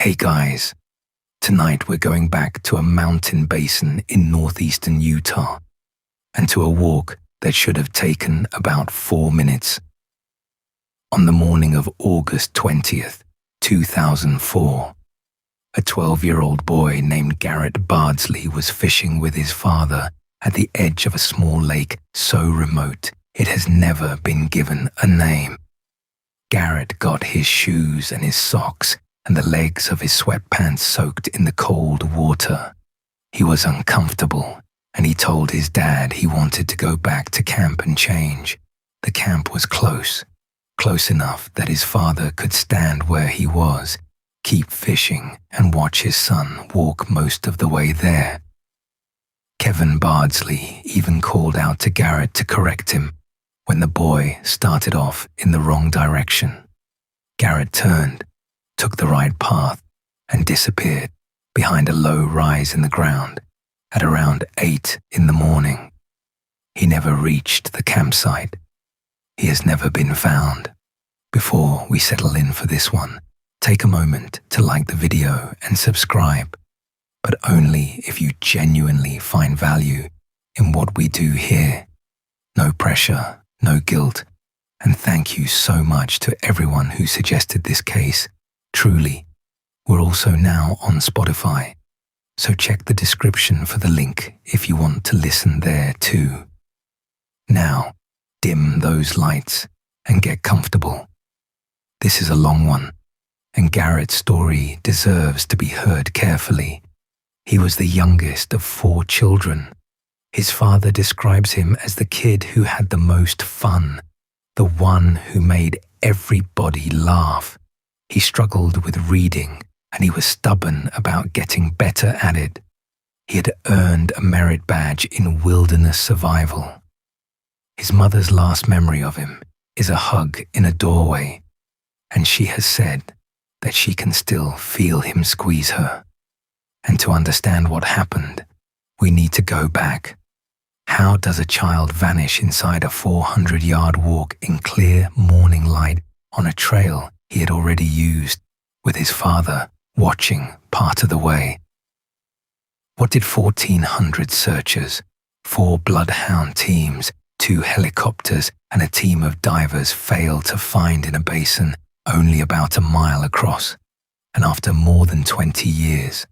Hey guys, tonight we're going back to a mountain basin in northeastern Utah and to a walk that should have taken about 4 minutes. On the morning of August 20th, 2004, a 12-year-old boy named Garrett Bardsley was fishing with his father at the edge of a small lake so remote it has never been given a name. Garrett got his shoes and his socks and the legs of his sweatpants soaked in the cold water. He was uncomfortable, and he told his dad he wanted to go back to camp and change. The camp was close enough that his father could stand where he was, keep fishing, and watch his son walk most of the way there. Kevin Bardsley even called out to Garrett to correct him when the boy started off in the wrong direction. Garrett turned, took the right path, and disappeared behind a low rise in the ground at around 8 in the morning. He never reached the campsite. He has never been found. Before we settle in for this one, take a moment to like the video and subscribe, but only if you genuinely find value in what we do here. No pressure, no guilt, and thank you so much to everyone who suggested this case. Truly, we're also now on Spotify, so check the description for the link if you want to listen there too. Now, dim those lights and get comfortable. This is a long one, and Garrett's story deserves to be heard carefully. He was the youngest of 4 children. His father describes him as the kid who had the most fun, the one who made everybody laugh. He struggled with reading, and he was stubborn about getting better at it. He had earned a merit badge in wilderness survival. His mother's last memory of him is a hug in a doorway, and she has said that she can still feel him squeeze her. And to understand what happened, we need to go back. How does a child vanish inside a 400-yard walk in clear morning light on a trail he had already used, with his father watching part of the way? What did 1,400 searchers, 4 bloodhound teams, 2 helicopters, and a team of divers fail to find in a basin only about a mile across? And after more than 20 years,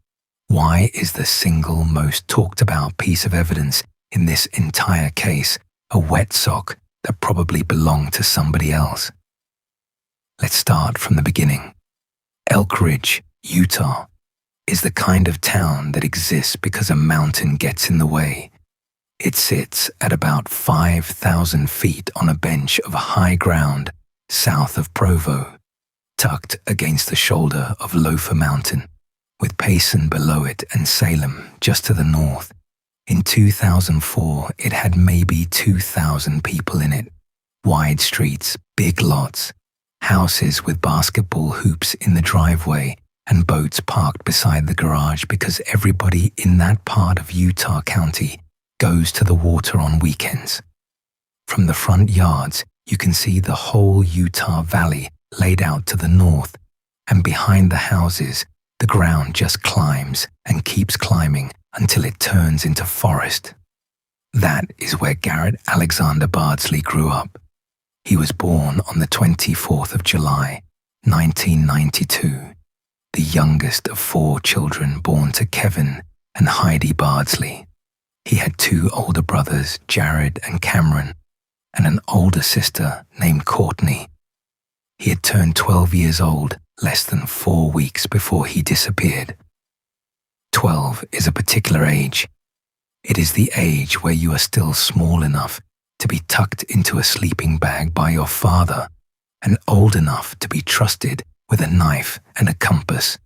why is the single most talked about piece of evidence in this entire case a wet sock that probably belonged to somebody else? Let's start from the beginning. Elk Ridge, Utah, is the kind of town that exists because a mountain gets in the way. It sits at about 5,000 feet on a bench of high ground south of Provo, tucked against the shoulder of Loafer Mountain, with Payson below it and Salem just to the north. In 2004, it had maybe 2,000 people in it. Wide streets, big lots, houses with basketball hoops in the driveway, and boats parked beside the garage because everybody in that part of Utah County goes to the water on weekends. From the front yards, you can see the whole Utah Valley laid out to the north, and behind the houses, the ground just climbs and keeps climbing until it turns into forest. That is where Garrett Alexander Bardsley grew up. He was born on the 24th of July, 1992, the youngest of 4 children born to Kevin and Heidi Bardsley. He had 2 older brothers, Jared and Cameron, and an older sister named Courtney. He had turned 12 years old less than 4 weeks before he disappeared. 12 is a particular age. It is the age where you are still small enough to be tucked into a sleeping bag by your father and old enough to be trusted with a knife and a compass.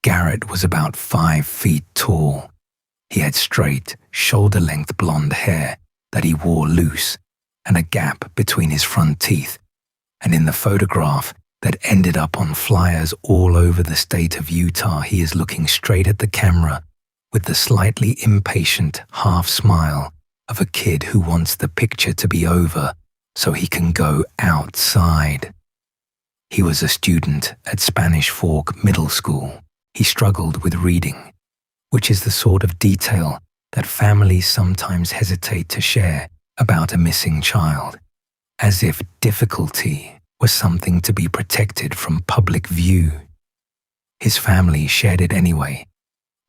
Garrett was about 5 feet tall. He had straight, shoulder-length blonde hair that he wore loose and a gap between his front teeth. And in the photograph that ended up on flyers all over the state of Utah, he is looking straight at the camera with the slightly impatient half smile of a kid who wants the picture to be over so he can go outside. He was a student at Spanish Fork Middle School. He struggled with reading, which is the sort of detail that families sometimes hesitate to share about a missing child, as if difficulty was something to be protected from public view. His family shared it anyway,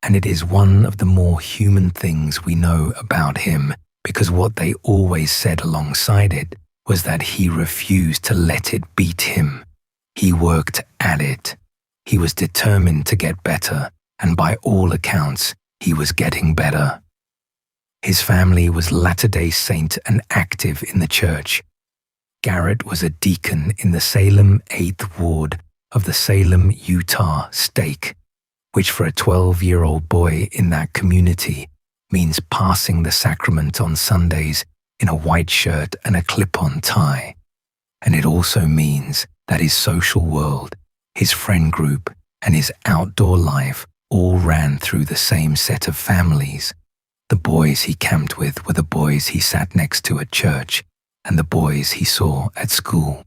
and it is one of the more human things we know about him, because what they always said alongside it was that he refused to let it beat him. He worked at it. He was determined to get better, and by all accounts, he was getting better. His family was Latter-day Saint and active in the church. Garrett was a deacon in the Salem 8th Ward of the Salem, Utah stake, which for a 12-year-old boy in that community means passing the sacrament on Sundays in a white shirt and a clip-on tie. And it also means that his social world, his friend group, and his outdoor life all ran through the same set of families. The boys he camped with were the boys he sat next to at church and the boys he saw at school.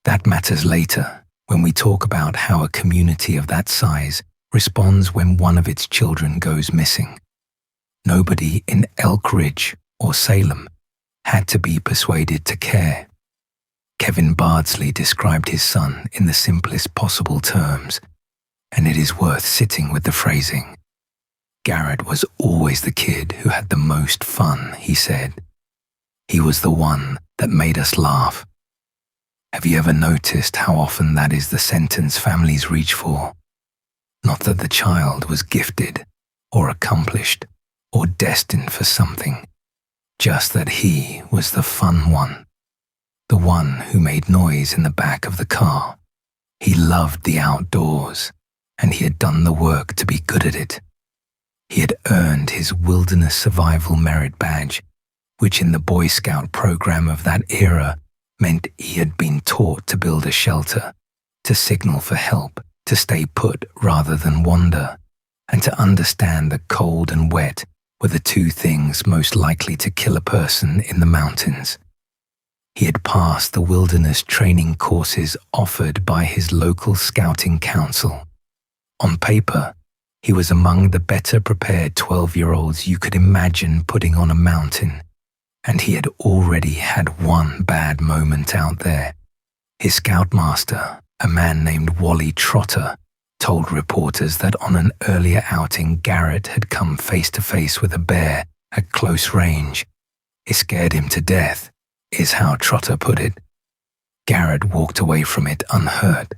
That matters later when we talk about how a community of that size responds when one of its children goes missing. Nobody in Elk Ridge or Salem had to be persuaded to care. Kevin Bardsley described his son in the simplest possible terms, and it is worth sitting with the phrasing. Garrett was always the kid who had the most fun, he said. He was the one that made us laugh. Have you ever noticed how often that is the sentence families reach for? Not that the child was gifted or accomplished or destined for something, just that he was the fun one, the one who made noise in the back of the car. He loved the outdoors, and he had done the work to be good at it. He had earned his Wilderness Survival Merit Badge, which in the Boy Scout program of that era meant he had been taught to build a shelter, to signal for help, to stay put rather than wander, and to understand that cold and wet were the two things most likely to kill a person in the mountains. He had passed the wilderness training courses offered by his local scouting council. On paper, he was among the better prepared 12-year-olds you could imagine putting on a mountain, and he had already had one bad moment out there. His scoutmaster, a man named Wally Trotter, told reporters that on an earlier outing Garrett had come face to face with a bear at close range. It scared him to death, is how Trotter put it. Garrett walked away from it unhurt,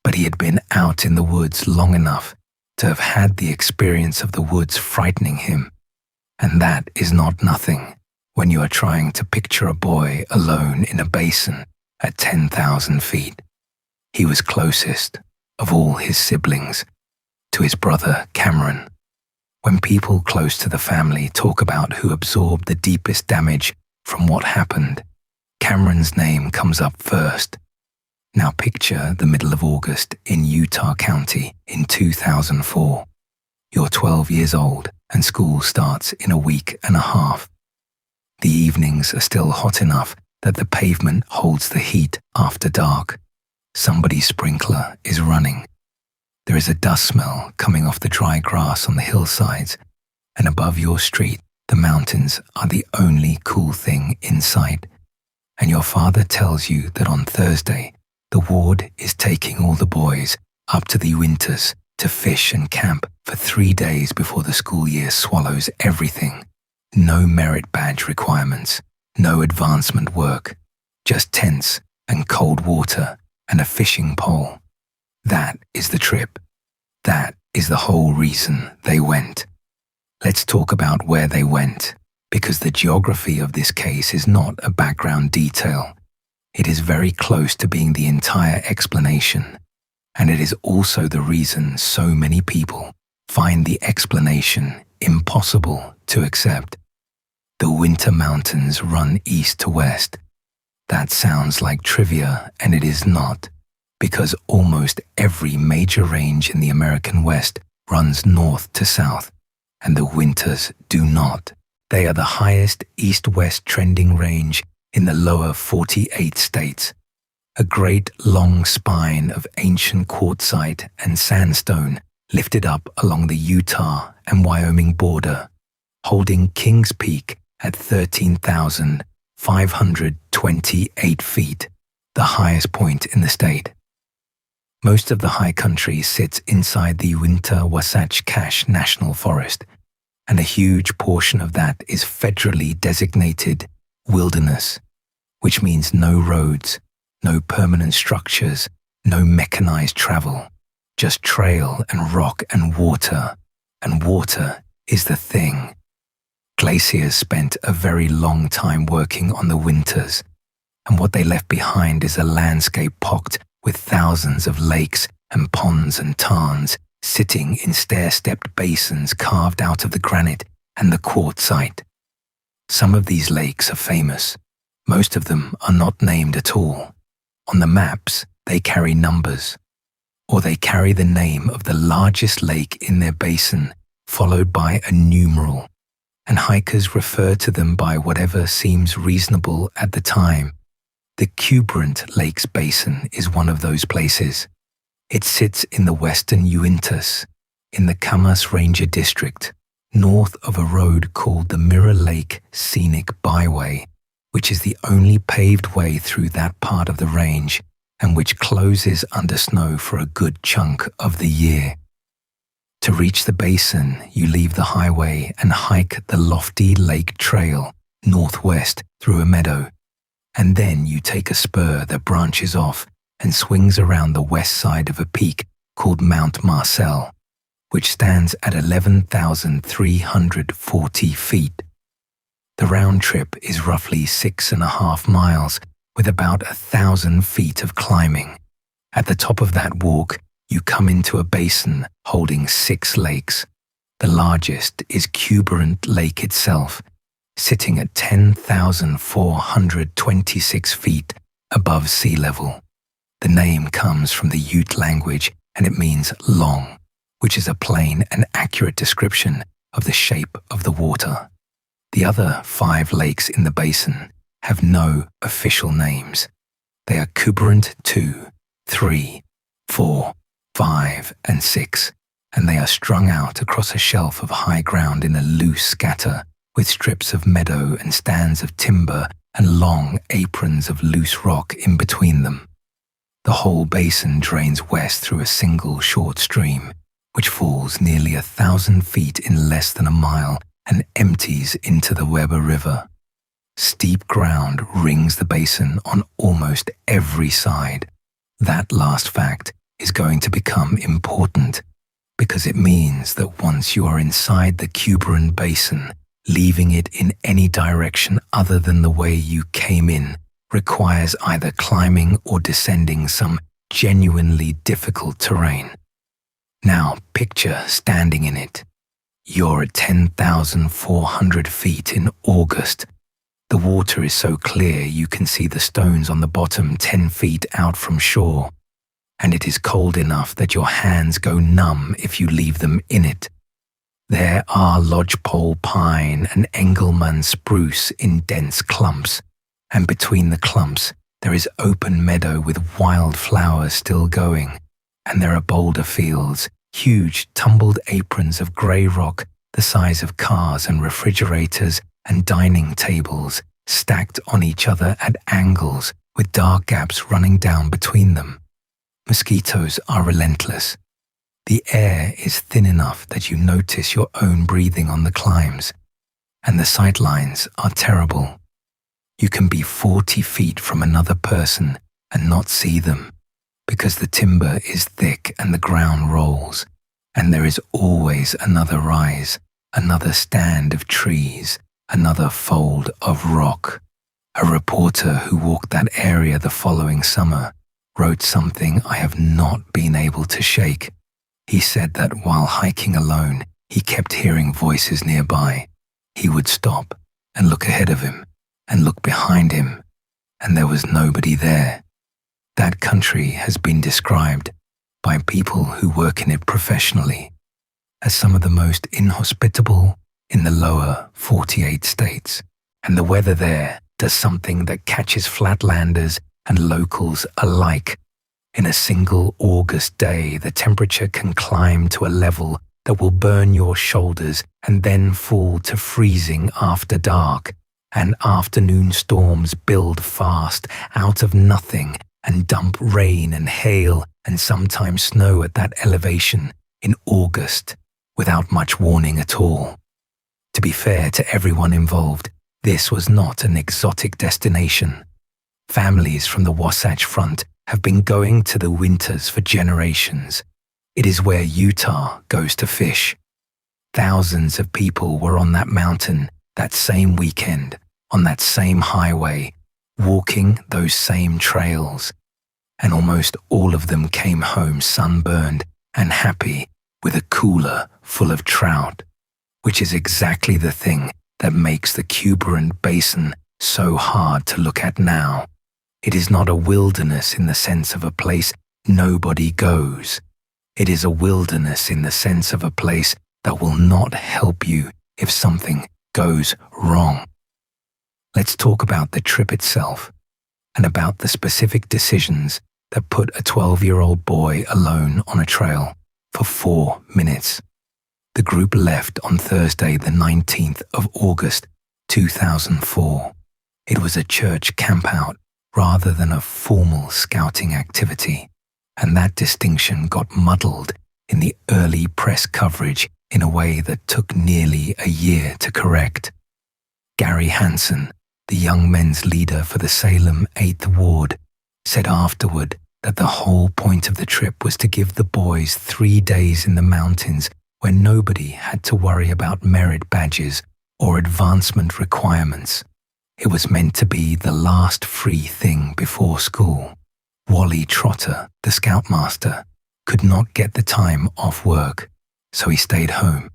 but he had been out in the woods long enough to have had the experience of the woods frightening him, and that is not nothing when you are trying to picture a boy alone in a basin at 10,000 feet. He was closest, of all his siblings, to his brother Cameron. When people close to the family talk about who absorbed the deepest damage from what happened, Cameron's name comes up first. Now picture the middle of August in Utah County in 2004. You're 12 years old and school starts in a week and a half. The evenings are still hot enough that the pavement holds the heat after dark. Somebody's sprinkler is running. There is a dust smell coming off the dry grass on the hillsides, and above your street, the mountains are the only cool thing in sight. And your father tells you that on Thursday, the ward is taking all the boys up to the Uintas to fish and camp for 3 days before the school year swallows everything. No merit badge requirements, no advancement work, just tents and cold water and a fishing pole. That is the trip. That is the whole reason they went. Let's talk about where they went, because the geography of this case is not a background detail. It is very close to being the entire explanation, and it is also the reason so many people find the explanation impossible to accept. The Uinta Mountains run east to west. That sounds like trivia, and it is not, because almost every major range in the American West runs north to south, and the Uintas do not. They are the highest east-west trending range in the lower 48 states. a great long spine of ancient quartzite and sandstone lifted up along the Utah and Wyoming border, holding Kings Peak at 13,528 feet, the highest point in the state. Most of the high country sits inside the Uinta Wasatch National Forest, and a huge portion of that is federally designated wilderness, which means no roads, no permanent structures, no mechanized travel, just trail and rock and water is the thing. Glaciers spent a very long time working on the winters, and what they left behind is a landscape pocked with thousands of lakes and ponds and tarns sitting in stair-stepped basins carved out of the granite and the quartzite. Some of these lakes are famous. Most of them are not named at all. On the maps, they carry numbers, or they carry the name of the largest lake in their basin, followed by a numeral, and hikers refer to them by whatever seems reasonable at the time. The Cuberant Lakes Basin is one of those places. It sits in the western Uintas, in the Camas Ranger District, north of a road called the Mirror Lake Scenic Byway, which is the only paved way through that part of the range and which closes under snow for a good chunk of the year. To reach the basin, you leave the highway and hike the lofty lake trail northwest through a meadow, and then you take a spur that branches off and swings around the west side of a peak called Mount Marcel, which stands at 11,340 feet. The round trip is roughly 6.5 miles with about 1,000 feet of climbing. At the top of that walk, you come into a basin holding 6 lakes. The largest is Cuberant Lake itself, sitting at 10,426 feet above sea level. The name comes from the Ute language and it means long, which is a plain and accurate description of the shape of the water. The other 5 lakes in the basin have no official names. They are Cuberant 2, 3, 4, 5, and 6, and they are strung out across a shelf of high ground in a loose scatter with strips of meadow and stands of timber and long aprons of loose rock in between them. The whole basin drains west through a single short stream, which falls nearly 1,000 feet in less than a mile and empties into the Weber River. Steep ground rings the basin on almost every side. That last fact is going to become important because it means that once you are inside the Cuberant Basin, leaving it in any direction other than the way you came in requires either climbing or descending some genuinely difficult terrain. Now picture standing in it. You're at 10,400 feet in August. The water is so clear you can see the stones on the bottom 10 feet out from shore, and it is cold enough that your hands go numb if you leave them in it. There are lodgepole pine and Engelmann spruce in dense clumps, and between the clumps there is open meadow with wild flowers still going, and there are boulder fields, huge tumbled aprons of grey rock the size of cars and refrigerators and dining tables stacked on each other at angles with dark gaps running down between them. Mosquitoes are relentless. The air is thin enough that you notice your own breathing on the climbs, and the sight lines are terrible. You can be 40 feet from another person and not see them, because the timber is thick and the ground rolls, and there is always another rise, another stand of trees, another fold of rock. A reporter who walked that area the following summer wrote something I have not been able to shake. He said that while hiking alone, he kept hearing voices nearby. He would stop and look ahead of him and look behind him, and there was nobody there. That country has been described by people who work in it professionally as some of the most inhospitable in the lower 48 states, and the weather there does something that catches flatlanders and locals alike. In a single August day, the temperature can climb to a level that will burn your shoulders and then fall to freezing after dark, and afternoon storms build fast out of nothing and dump rain and hail and sometimes snow at that elevation in August without much warning at all. To be fair to everyone involved, this was not an exotic destination. Families from the Wasatch Front have been going to the Uintas for generations. It is where Utah goes to fish. Thousands of people were on that mountain that same weekend, on that same highway, walking those same trails. And almost all of them came home sunburned and happy with a cooler full of trout, which is exactly the thing that makes the Cuberant Basin so hard to look at now. It is not a wilderness in the sense of a place nobody goes. It is a wilderness in the sense of a place that will not help you if something goes wrong. Let's talk about the trip itself and about the specific decisions that put a 12-year-old boy alone on a trail for 4 minutes. The group left on Thursday, the 19th of August, 2004. It was a church campout rather than a formal scouting activity, and that distinction got muddled in the early press coverage in a way that took nearly a year to correct. Gary Hansen, the young men's leader for the Salem 8th Ward, said afterward that the whole point of the trip was to give the boys 3 days in the mountains where nobody had to worry about merit badges or advancement requirements. It was meant to be the last free thing before school. Wally Trotter, the scoutmaster, could not get the time off work, so he stayed home.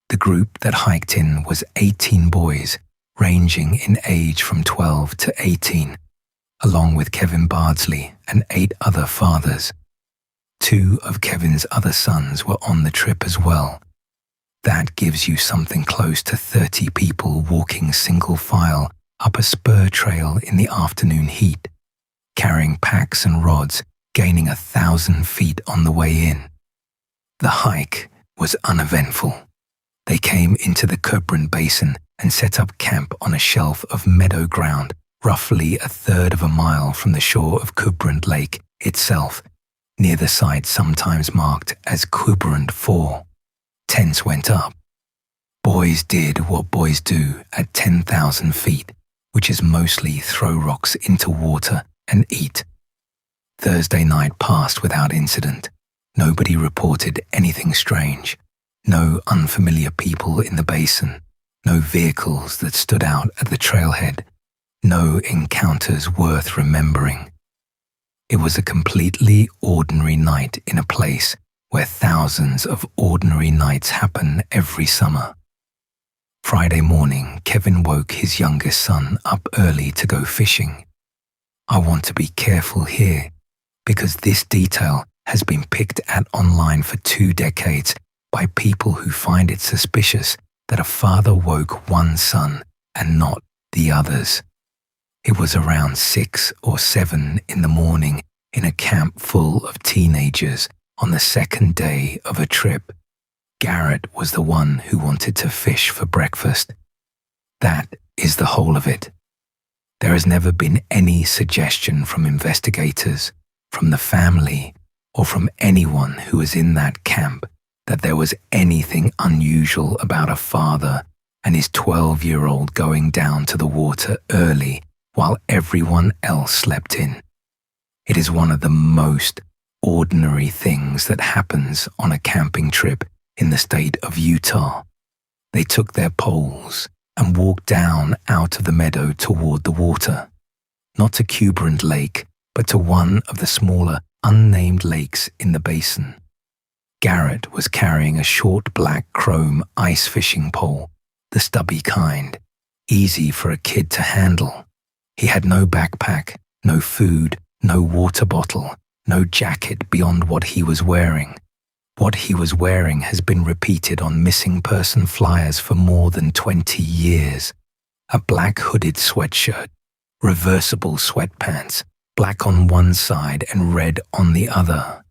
The group that hiked in was 18 boys, ranging in age from 12 to 18, along with Kevin Bardsley and 8 other fathers. 2 of Kevin's other sons were on the trip as well. That gives you something close to 30 people walking single file up a spur trail in the afternoon heat, carrying packs and rods, gaining 1,000 feet on the way in. The hike was uneventful. They came into the Cuberant Basin and set up camp on a shelf of meadow ground, roughly 1/3 of a mile from the shore of Cuberant Lake itself, near the site sometimes marked as Cuberant 4. Tents went up. Boys did what boys do at 10,000 feet, which is mostly throw rocks into water and eat. Thursday night passed without incident. Nobody reported anything strange. No unfamiliar people in the basin. No vehicles that stood out at the trailhead. No encounters worth remembering. It was a completely ordinary night in a place where thousands of ordinary nights happen every summer. Friday morning, Kevin woke his youngest son up early to go fishing. I want to be careful here, because this detail has been picked at online for 2 decades by people who find it suspicious that a father woke one son and not the others. It was around 6 or 7 in the morning in a camp full of teenagers on the second day of a trip. Garrett was the one who wanted to fish for breakfast. That is the whole of it. There has never been any suggestion from investigators, from the family, or from anyone who was in that camp that there was anything unusual about a father and his 12-year-old going down to the water early while everyone else slept in. It is one of the most ordinary things that happens on a camping trip in the state of Utah. They took their poles and walked down out of the meadow toward the water, not to Cuberant Lake, but to one of the smaller, unnamed lakes in the basin. Garrett was carrying a short black chrome ice fishing pole, the stubby kind, easy for a kid to handle. He had no backpack, no food, no water bottle, no jacket beyond what he was wearing. What he was wearing has been repeated on missing person flyers for more than 20 years. A black hooded sweatshirt, reversible sweatpants, black on one side and red on the other,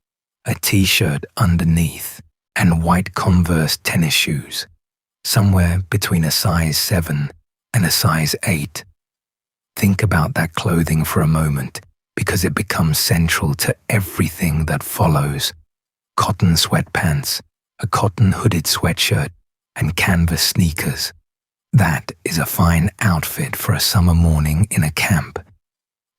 a t-shirt underneath, and white Converse tennis shoes, somewhere between a size 7 and a size 8. Think about that clothing for a moment, because it becomes central to everything that follows. Cotton sweatpants, a cotton hooded sweatshirt, and canvas sneakers. That is a fine outfit for a summer morning in a camp.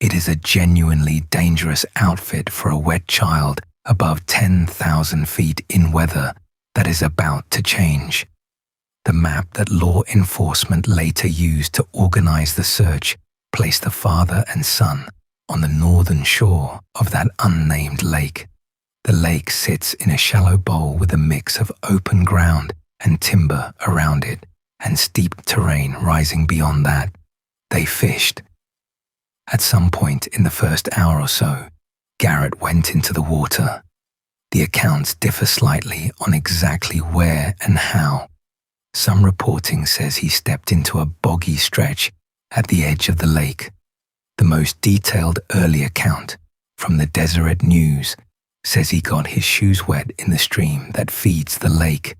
It is a genuinely dangerous outfit for a wet child above 10,000 feet in weather that is about to change. The map that law enforcement later used to organize the search placed the father and son on the northern shore of that unnamed lake. The lake sits in a shallow bowl with a mix of open ground and timber around it, and steep terrain rising beyond that. They fished. At some point in the first hour or so, Garrett went into the water. The accounts differ slightly on exactly where and how. Some reporting says he stepped into a boggy stretch at the edge of the lake. The most detailed early account, from the Deseret News, says he got his shoes wet in the stream that feeds the lake.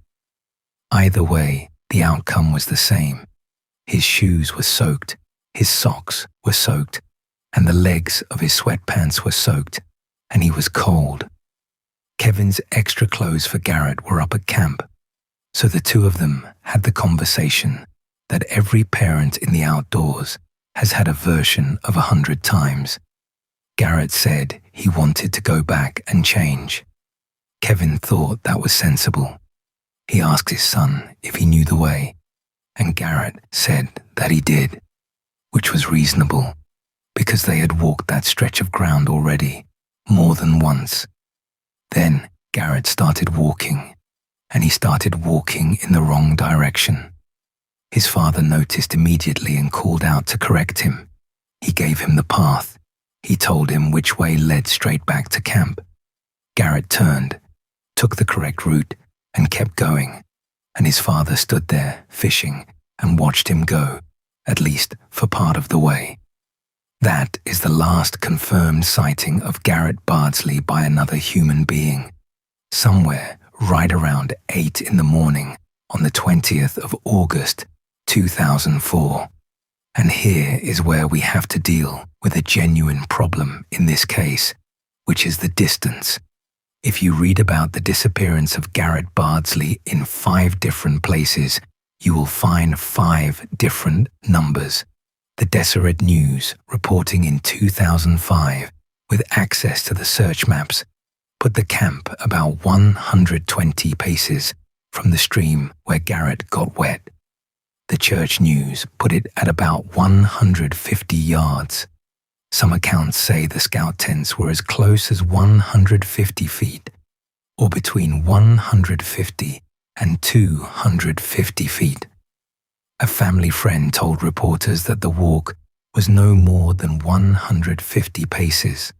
Either way, the outcome was the same. His shoes were soaked, his socks were soaked, and the legs of his sweatpants were soaked, and he was cold. Kevin's extra clothes for Garrett were up at camp, so the two of them had the conversation that every parent in the outdoors has had a version of 100 times. Garrett said he wanted to go back and change. Kevin thought that was sensible. He asked his son if he knew the way, and Garrett said that he did, which was reasonable, because they had walked that stretch of ground already, more than once. Then Garrett started walking, and he started walking in the wrong direction. His father noticed immediately and called out to correct him. He gave him the path. He told him which way led straight back to camp. Garrett turned, took the correct route, and kept going, and his father stood there fishing and watched him go, at least for part of the way. That is the last confirmed sighting of Garrett Bardsley by another human being, somewhere right around 8 in the morning on the 20th of August, 2004. And here is where we have to deal with a genuine problem in this case, which is the distance. If you read about the disappearance of Garrett Bardsley in 5 different places, you will find 5 different numbers. The Deseret News, reporting in 2005, with access to the search maps, put the camp about 120 paces from the stream where Garrett got wet. The Church News put it at about 150 yards. Some accounts say the scout tents were as close as 150 feet, or between 150 and 250 feet. A family friend told reporters that the walk was no more than 150 paces,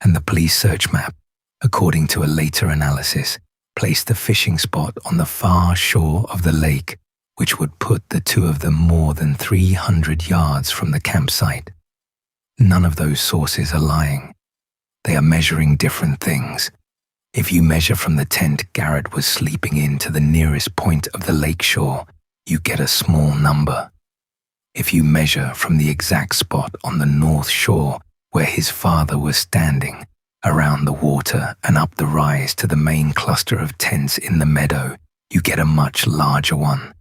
and the police search map, according to a later analysis, placed the fishing spot on the far shore of the lake, which would put the two of them more than 300 yards from the campsite. None of those sources are lying. They are measuring different things. If you measure from the tent Garrett was sleeping in to the nearest point of the lake shore, you get a small number. If you measure from the exact spot on the north shore where his father was standing, around the water and up the rise to the main cluster of tents in the meadow, you get a much larger one.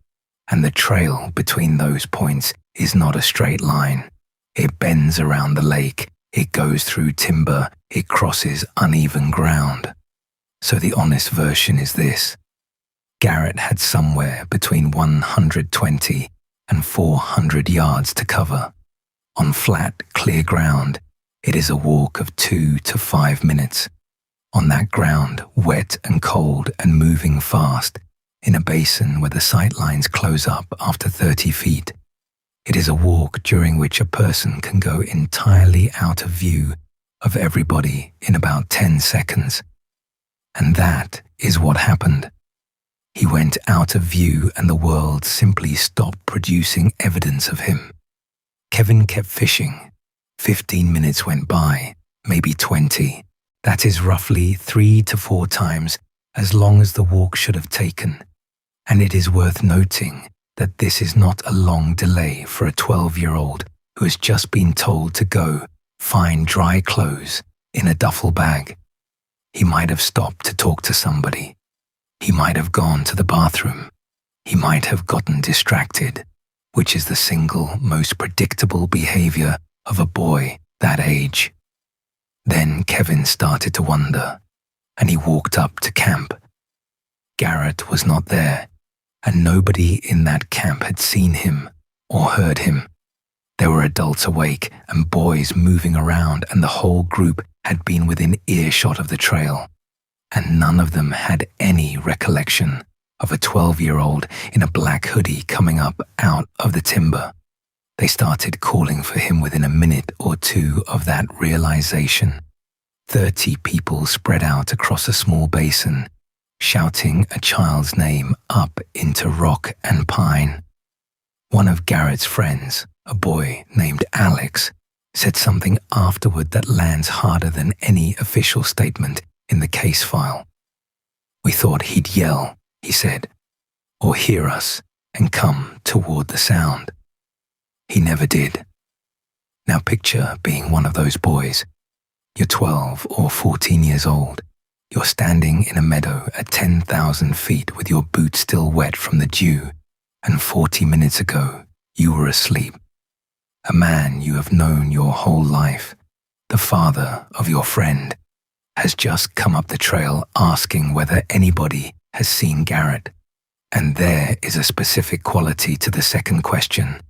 And the trail between those points is not a straight line. It bends around the lake, it goes through timber, it crosses uneven ground. So the honest version is this. Garrett had somewhere between 120 and 400 yards to cover. On flat, clear ground, it is a walk of 2 to 5 minutes. On that ground, wet and cold and moving fast, in a basin where the sight lines close up after 30 feet, it is a walk during which a person can go entirely out of view of everybody in about 10 seconds. And that is what happened. He went out of view and the world simply stopped producing evidence of him. Kevin kept fishing. 15 minutes went by, maybe 20. That is roughly 3 to 4 times as long as the walk should have taken. And it is worth noting that this is not a long delay for a 12-year-old who has just been told to go find dry clothes in a duffel bag. He might have stopped to talk to somebody. He might have gone to the bathroom. He might have gotten distracted, which is the single most predictable behavior of a boy that age. Then Kevin started to wonder, and he walked up to camp. Garrett was not there, and nobody in that camp had seen him or heard him. There were adults awake and boys moving around, and the whole group had been within earshot of the trail, and none of them had any recollection of a 12-year-old in a black hoodie coming up out of the timber. They started calling for him within a minute or two of that realization. 30 people spread out across a small basin, shouting a child's name up into rock and pine. One of Garrett's friends, a boy named Alex, said something afterward that lands harder than any official statement in the case file. "We thought he'd yell," he said, "or hear us and come toward the sound. He never did." Now picture being one of those boys. You're 12 or 14 years old. You're standing in a meadow at 10,000 feet with your boots still wet from the dew, and 40 minutes ago you were asleep. A man you have known your whole life, the father of your friend, has just come up the trail asking whether anybody has seen Garrett. And there is a specific quality to the second question,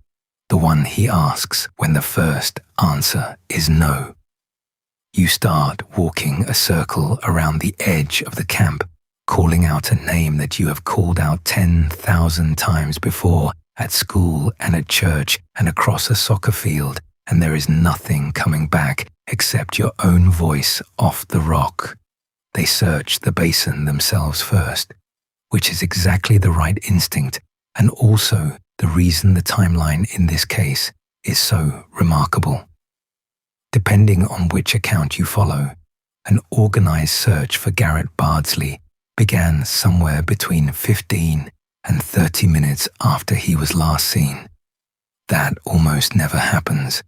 the one he asks when the first answer is no. You start walking a circle around the edge of the camp, calling out a name that you have called out 10,000 times before at school and at church and across a soccer field, and there is nothing coming back except your own voice off the rock. They search the basin themselves first, which is exactly the right instinct, and also the reason the timeline in this case is so remarkable. Depending on which account you follow, an organized search for Garrett Bardsley began somewhere between 15 and 30 minutes after he was last seen. That almost never happens.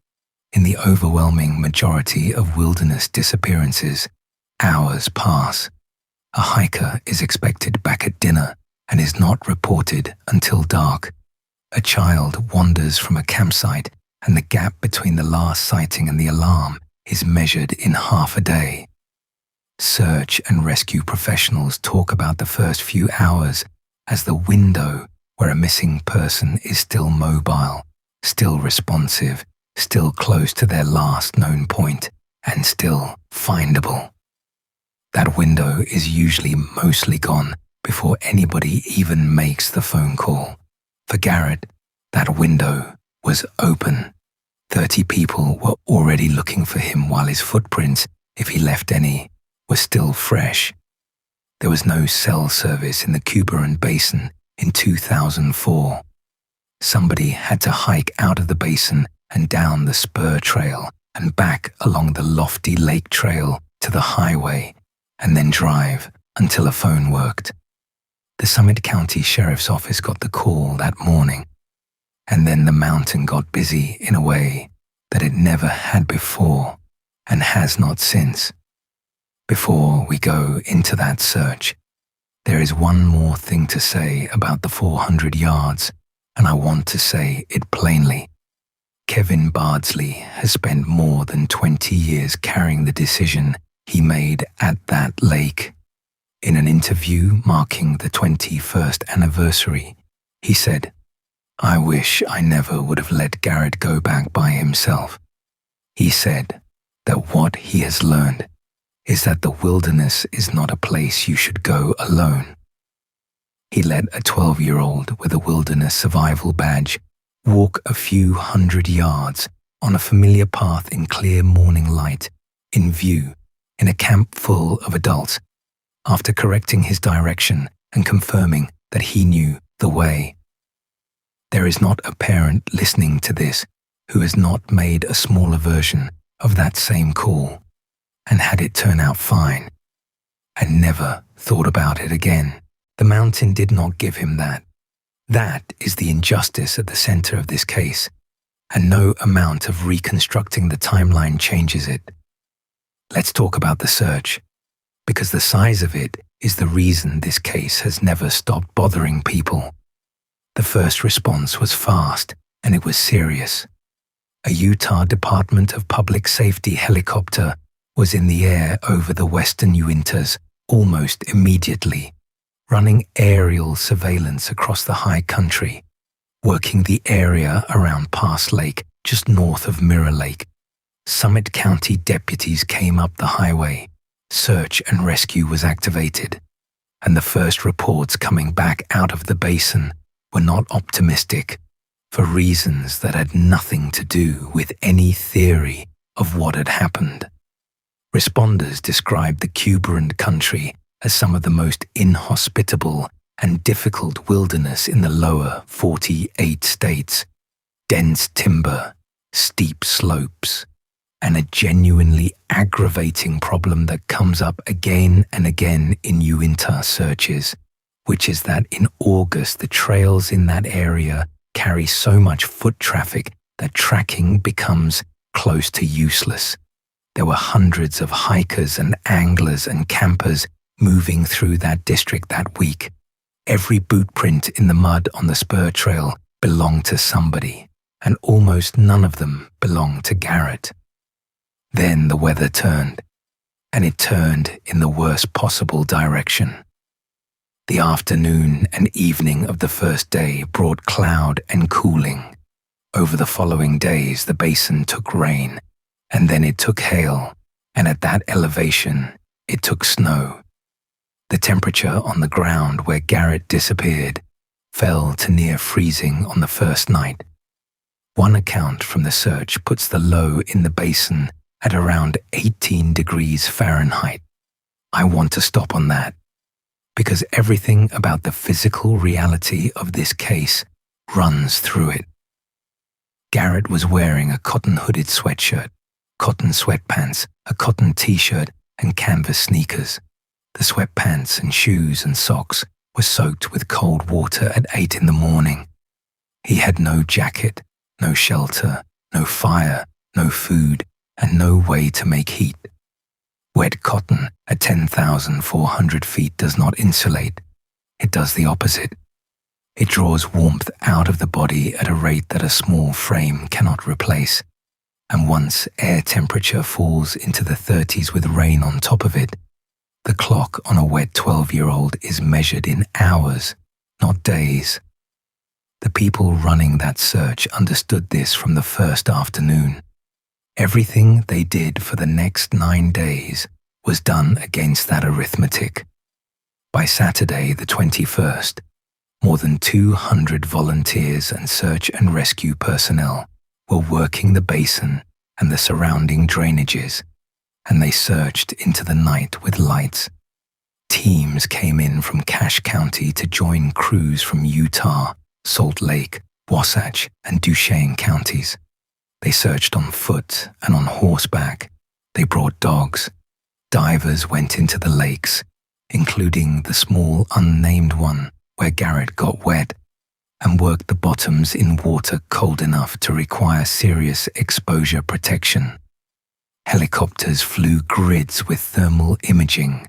In the overwhelming majority of wilderness disappearances, hours pass. A hiker is expected back at dinner and is not reported until dark. A child wanders from a campsite, and the gap between the last sighting and the alarm is measured in half a day. Search and rescue professionals talk about the first few hours as the window where a missing person is still mobile, still responsive, still close to their last known point, and still findable. That window is usually mostly gone before anybody even makes the phone call. For Garrett, that window was open. 30 people were already looking for him while his footprints, if he left any, were still fresh. There was no cell service in the Cuberant Basin in 2004. Somebody had to hike out of the basin and down the spur trail and back along the lofty lake trail to the highway, and then drive until a phone worked. The Summit County Sheriff's Office got the call that morning, and then the mountain got busy in a way that it never had before and has not since. Before we go into that search, there is one more thing to say about the 400 yards, and I want to say it plainly. Kevin Bardsley has spent more than 20 years carrying the decision he made at that lake. In an interview marking the 21st anniversary, he said, "I wish I never would have let Garrett go back by himself." He said that what he has learned is that the wilderness is not a place you should go alone. He let a 12-year-old with a wilderness survival badge walk a few hundred yards on a familiar path in clear morning light, in view, in a camp full of adults, after correcting his direction and confirming that he knew the way. There is not a parent listening to this who has not made a smaller version of that same call and had it turn out fine and never thought about it again. The mountain did not give him that. That is the injustice at the center of this case, and no amount of reconstructing the timeline changes it. Let's talk about the search, because the size of it is the reason this case has never stopped bothering people. The first response was fast, and it was serious. A Utah Department of Public Safety helicopter was in the air over the western Uintas almost immediately, running aerial surveillance across the high country, working the area around Pass Lake just north of Mirror Lake. Summit County deputies came up the highway. Search and rescue was activated, and the first reports coming back out of the basin were not optimistic for reasons that had nothing to do with any theory of what had happened. Responders described the Cuberant country as some of the most inhospitable and difficult wilderness in the lower 48 states. Dense timber, steep slopes, and a genuinely aggravating problem that comes up again and again in Uinta searches, which is that in August the trails in that area carry so much foot traffic that tracking becomes close to useless. There were hundreds of hikers and anglers and campers moving through that district that week. Every boot print in the mud on the spur trail belonged to somebody, and almost none of them belonged to Garrett. Then the weather turned, and it turned in the worst possible direction. The afternoon and evening of the first day brought cloud and cooling. Over the following days, the basin took rain, and then it took hail, and at that elevation, it took snow. The temperature on the ground where Garrett disappeared fell to near freezing on the first night. One account from the search puts the low in the basin at around 18 degrees Fahrenheit. I want to stop on that, because everything about the physical reality of this case runs through it. Garrett was wearing a cotton-hooded sweatshirt, cotton sweatpants, a cotton t-shirt, and canvas sneakers. The sweatpants and shoes and socks were soaked with cold water at 8 in the morning. He had no jacket, no shelter, no fire, no food, and no way to make heat. Wet cotton at 10,400 feet does not insulate. It does the opposite. It draws warmth out of the body at a rate that a small frame cannot replace. And once air temperature falls into the 30s with rain on top of it, the clock on a wet 12-year-old is measured in hours, not days. The people running that search understood this from the first afternoon. Everything they did for the next 9 days was done against that arithmetic. By Saturday, the 21st, more than 200 volunteers and search and rescue personnel were working the basin and the surrounding drainages, and they searched into the night with lights. Teams came in from Cache County to join crews from Utah, Salt Lake, Wasatch, and Duchesne counties. They searched on foot and on horseback. They brought dogs. Divers went into the lakes, including the small unnamed one where Garrett got wet, and worked the bottoms in water cold enough to require serious exposure protection. Helicopters flew grids with thermal imaging,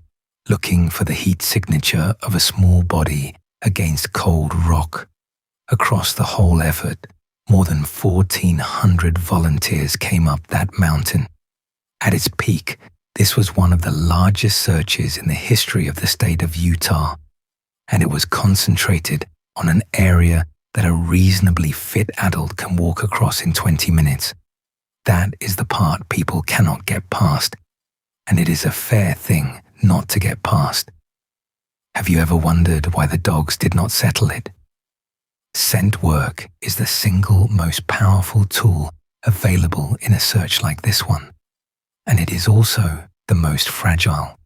looking for the heat signature of a small body against cold rock. Across the whole effort, more than 1,400 volunteers came up that mountain. At its peak, this was one of the largest searches in the history of the state of Utah, and it was concentrated on an area that a reasonably fit adult can walk across in 20 minutes. That is the part people cannot get past, and it is a fair thing not to get past. Have you ever wondered why the dogs did not settle it? Scent work is the single most powerful tool available in a search like this one, and it is also the most fragile.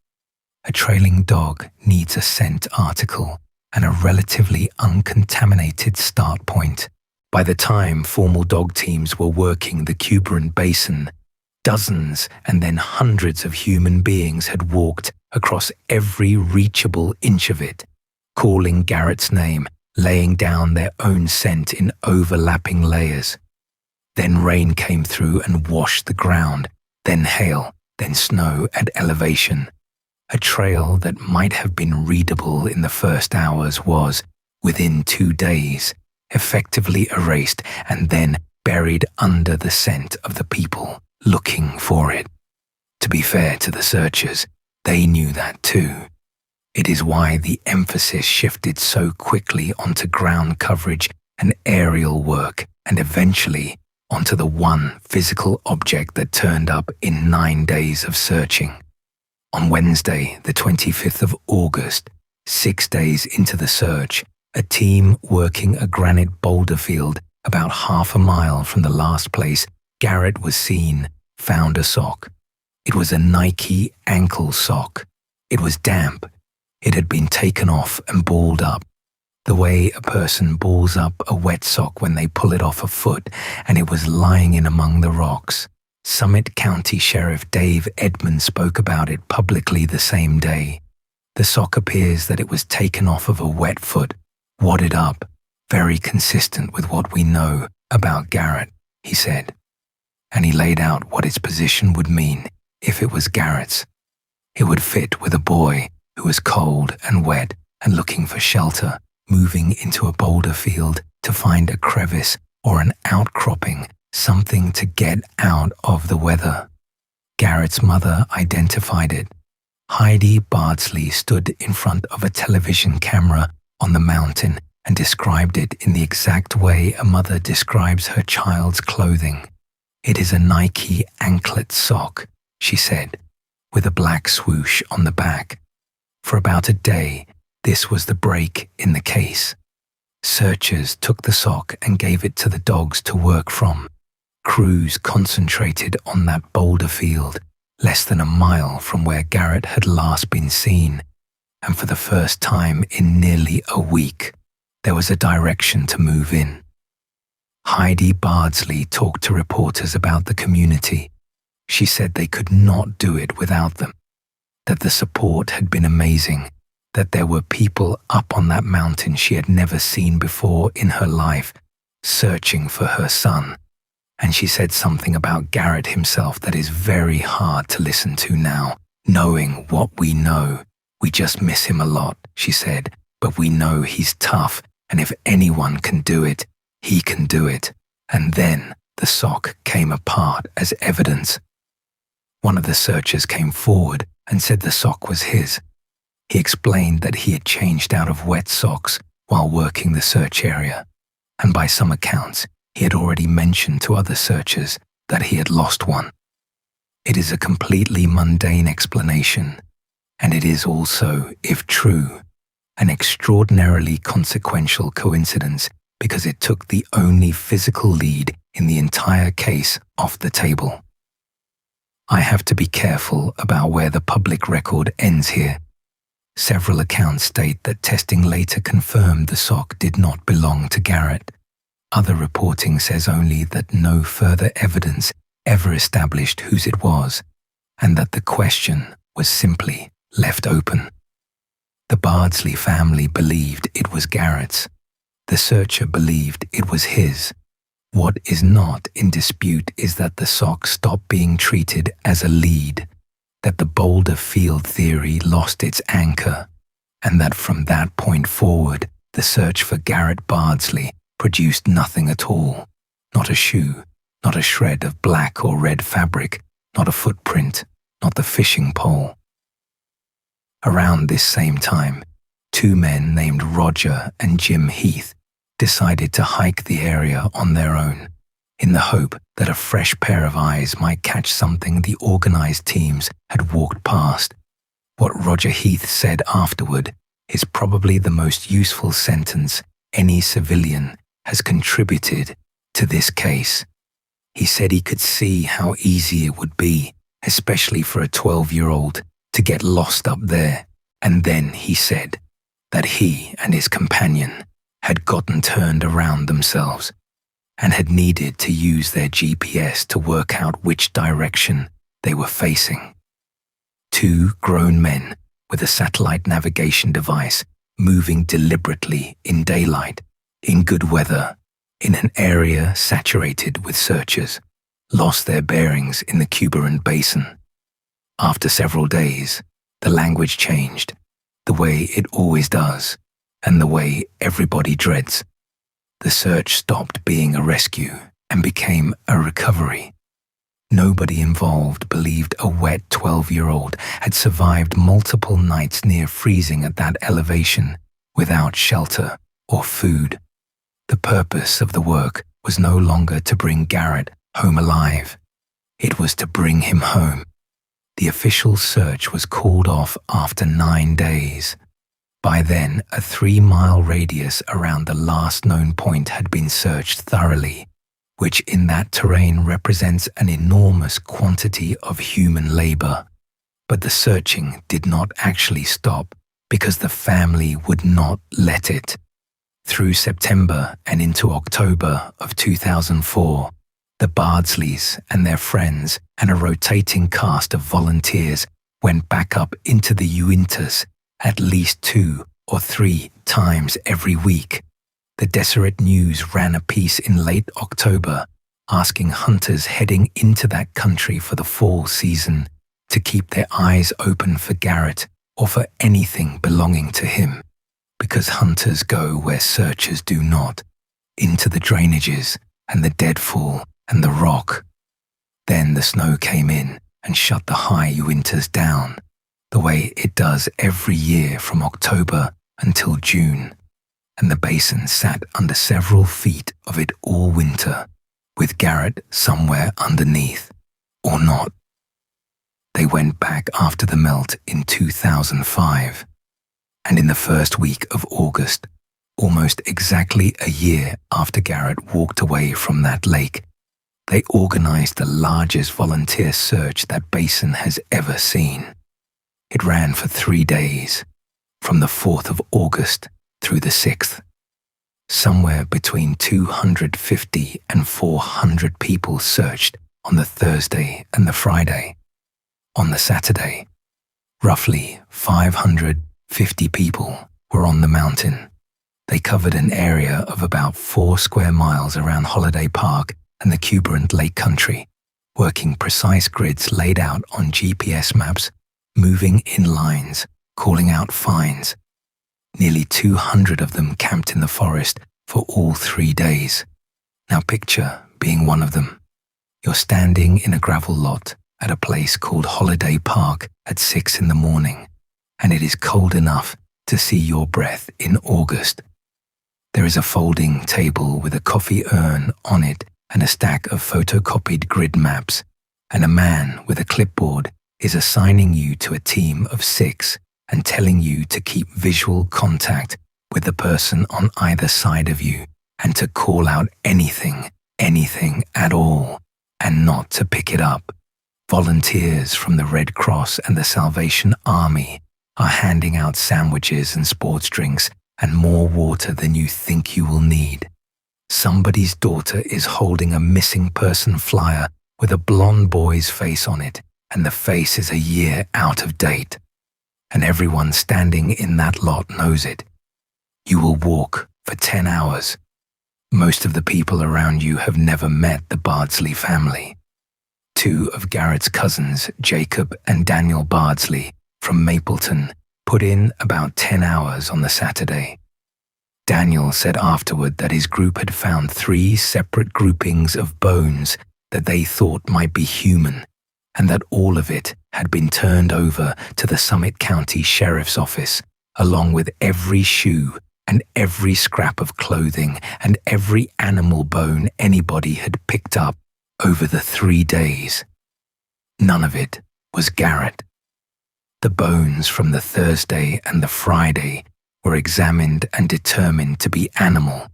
A trailing dog needs a scent article and a relatively uncontaminated start point By the time formal dog teams were working the Cuberant Basin, dozens and then hundreds of human beings had walked across every reachable inch of it, calling Garrett's name, laying down their own scent in overlapping layers. Then rain came through and washed the ground, then hail, then snow at elevation. A trail that might have been readable in the first hours was, within 2 days, effectively erased and then buried under the scent of the people looking for it. To be fair to the searchers, they knew that too. It is why the emphasis shifted so quickly onto ground coverage and aerial work, and eventually onto the one physical object that turned up in 9 days of searching. On Wednesday, the 25th of August, 6 days into the search, a team working a granite boulder field about half a mile from the last place Garrett was seen found a sock. It was a Nike ankle sock. It was damp. It had been taken off and balled up, the way a person balls up a wet sock when they pull it off a foot, and it was lying in among the rocks. Summit County Sheriff Dave Edmonds spoke about it publicly the same day. The sock appears that it was taken off of a wet foot, wadded up, very consistent with what we know about Garrett, he said. And he laid out what its position would mean if it was Garrett's. It would fit with a boy who was cold and wet and looking for shelter, moving into a boulder field to find a crevice or an outcropping, something to get out of the weather. Garrett's mother identified it. Heidi Bardsley stood in front of a television camera on the mountain and described it in the exact way a mother describes her child's clothing. "It is a Nike anklet sock," she said, with a black swoosh on the back. For about a day, this was the break in the case. Searchers took the sock and gave it to the dogs to work from. Crews concentrated on that boulder field, less than a mile from where Garrett had last been seen, and for the first time in nearly a week, there was a direction to move in. Heidi Bardsley talked to reporters about the community. She said they could not do it without them, that the support had been amazing, that there were people up on that mountain she had never seen before in her life, searching for her son. And she said something about Garrett himself that is very hard to listen to now, knowing what we know. "We just miss him a lot," she said, "but we know he's tough, and if anyone can do it, he can do it." And then the sock came apart as evidence. One of the searchers came forward and said the sock was his. He explained that he had changed out of wet socks while working the search area, and by some accounts, he had already mentioned to other searchers that he had lost one. It is a completely mundane explanation, and it is also, if true, an extraordinarily consequential coincidence because it took the only physical lead in the entire case off the table. I have to be careful about where the public record ends here. Several accounts state that testing later confirmed the sock did not belong to Garrett. Other reporting says only that no further evidence ever established whose it was, and that the question was simply left open. The Bardsley family believed it was Garrett's. The searcher believed it was his. What is not in dispute is that the sock stopped being treated as a lead, that the boulder field theory lost its anchor, and that from that point forward, the search for Garrett Bardsley produced nothing at all. Not a shoe, not a shred of black or red fabric, not a footprint, not the fishing pole. Around this same time, 2 men named Roger and Jim Heath decided to hike the area on their own, in the hope that a fresh pair of eyes might catch something the organized teams had walked past. What Roger Heath said afterward is probably the most useful sentence any civilian has contributed to this case. He said he could see how easy it would be, especially for a 12-year-old, to get lost up there. And then he said that he and his companion had gotten turned around themselves, and had needed to use their GPS to work out which direction they were facing. Two grown men with a satellite navigation device moving deliberately in daylight, in good weather, in an area saturated with searchers, lost their bearings in the Cuberant Basin. After several days, the language changed, the way it always does, and the way everybody dreads. The search stopped being a rescue and became a recovery. Nobody involved believed a wet 12-year-old had survived multiple nights near freezing at that elevation without shelter or food. The purpose of the work was no longer to bring Garrett home alive. It was to bring him home. The official search was called off after 9 days. By then, a 3-mile radius around the last known point had been searched thoroughly, which in that terrain represents an enormous quantity of human labor. But the searching did not actually stop because the family would not let it. Through September and into October of 2004, the Bardsleys and their friends and a rotating cast of volunteers went back up into the Uintas at least 2 or 3 times every week. The Deseret News ran a piece in late October asking hunters heading into that country for the fall season to keep their eyes open for Garrett or for anything belonging to him, because hunters go where searchers do not, into the drainages and the deadfall and the rock. Then the snow came in and shut the high Uintas down, the way it does every year from October until June, and the basin sat under several feet of it all winter, with Garrett somewhere underneath, or not. They went back after the melt in 2005, and in the first week of August, almost exactly a year after Garrett walked away from that lake, they organized the largest volunteer search that basin has ever seen. It ran for 3 days, from the 4th of August through the 6th. Somewhere between 250 and 400 people searched on the Thursday and the Friday. On the Saturday, roughly 550 people were on the mountain. They covered an area of about 4 square miles around Holiday Park and the Cuberant Lake country, working precise grids laid out on GPS maps, moving in lines, calling out finds. Nearly 200 of them camped in the forest for all 3 days. Now picture being one of them. You're standing in a gravel lot at a place called Holiday Park at 6 in the morning, and it is cold enough to see your breath in August. There is a folding table with a coffee urn on it and a stack of photocopied grid maps, and a man with a clipboard is assigning you to a team of 6 and telling you to keep visual contact with the person on either side of you and to call out anything at all, and not to pick it up. Volunteers from the Red Cross and the Salvation Army are handing out sandwiches and sports drinks and more water than you think you will need. Somebody's daughter is holding a missing person flyer with a blonde boy's face on it, and the face is a year out of date. And everyone standing in that lot knows it. You will walk for 10 hours. Most of the people around you have never met the Bardsley family. 2 of Garrett's cousins, Jacob and Daniel Bardsley, from Mapleton, put in about 10 hours on the Saturday. Daniel said afterward that his group had found 3 separate groupings of bones that they thought might be human, and that all of it had been turned over to the Summit County Sheriff's Office, along with every shoe and every scrap of clothing and every animal bone anybody had picked up over the 3 days. None of it was Garrett. The bones from the Thursday and the Friday were examined and determined to be animal,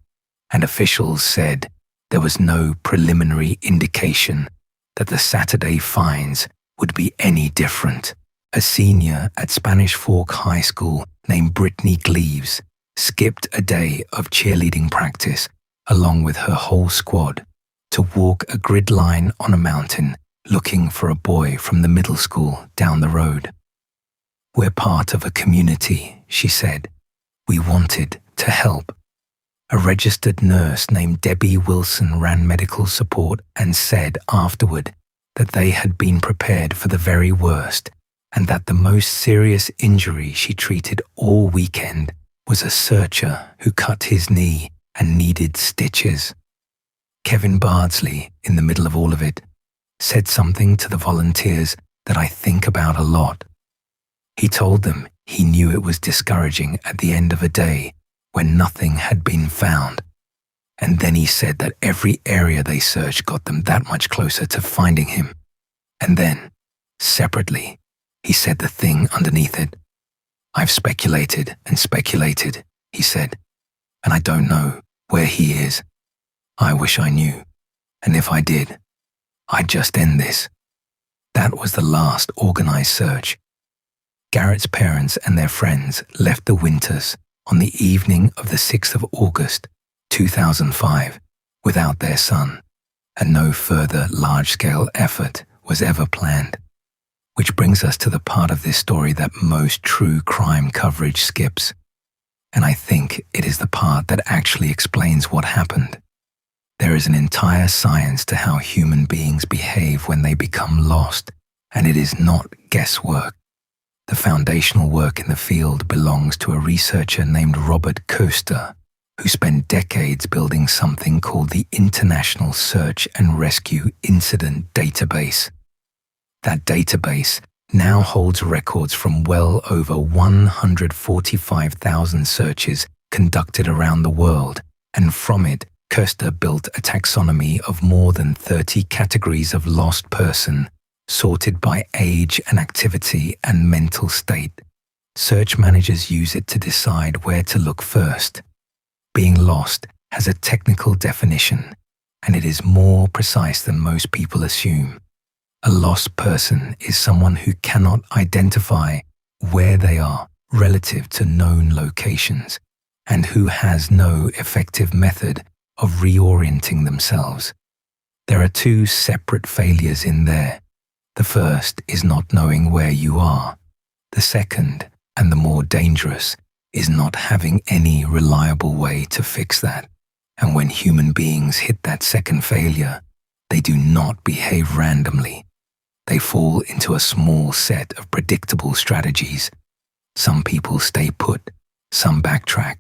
and officials said there was no preliminary indication that the Saturday finds would be any different. A senior at Spanish Fork High School named Brittany Gleaves skipped a day of cheerleading practice along with her whole squad, to walk a grid line on a mountain looking for a boy from the middle school down the road. "We're part of a community," she said. "We wanted to help." A registered nurse named Debbie Wilson ran medical support and said afterward that they had been prepared for the very worst and that the most serious injury she treated all weekend was a searcher who cut his knee and needed stitches. Kevin Bardsley, in the middle of all of it, said something to the volunteers that I think about a lot. He told them he knew it was discouraging at the end of a day when nothing had been found. And then he said that every area they searched got them that much closer to finding him. And then, separately, he said the thing underneath it. "I've speculated and speculated," he said, "and I don't know where he is. I wish I knew, and if I did, I'd just end this." That was the last organized search. Garrett's parents and their friends left the Winters on the evening of the 6th of August, 2005, without their son, and no further large-scale effort was ever planned. Which brings us to the part of this story that most true crime coverage skips. And I think it is the part that actually explains what happened. There is an entire science to how human beings behave when they become lost, and it is not guesswork. The foundational work in the field belongs to a researcher named Robert Coaster, who spent decades building something called the International Search and Rescue Incident Database. That database now holds records from well over 145,000 searches conducted around the world, and from it, Coaster built a taxonomy of more than 30 categories of lost person, sorted by age and activity and mental state. Search managers use it to decide where to look first. Being lost has a technical definition, and it is more precise than most people assume. A lost person is someone who cannot identify where they are relative to known locations, and who has no effective method of reorienting themselves. There are two separate failures in there. The first is not knowing where you are. The second, and the more dangerous, is not having any reliable way to fix that. And when human beings hit that second failure, they do not behave randomly. They fall into a small set of predictable strategies. Some people stay put, some backtrack,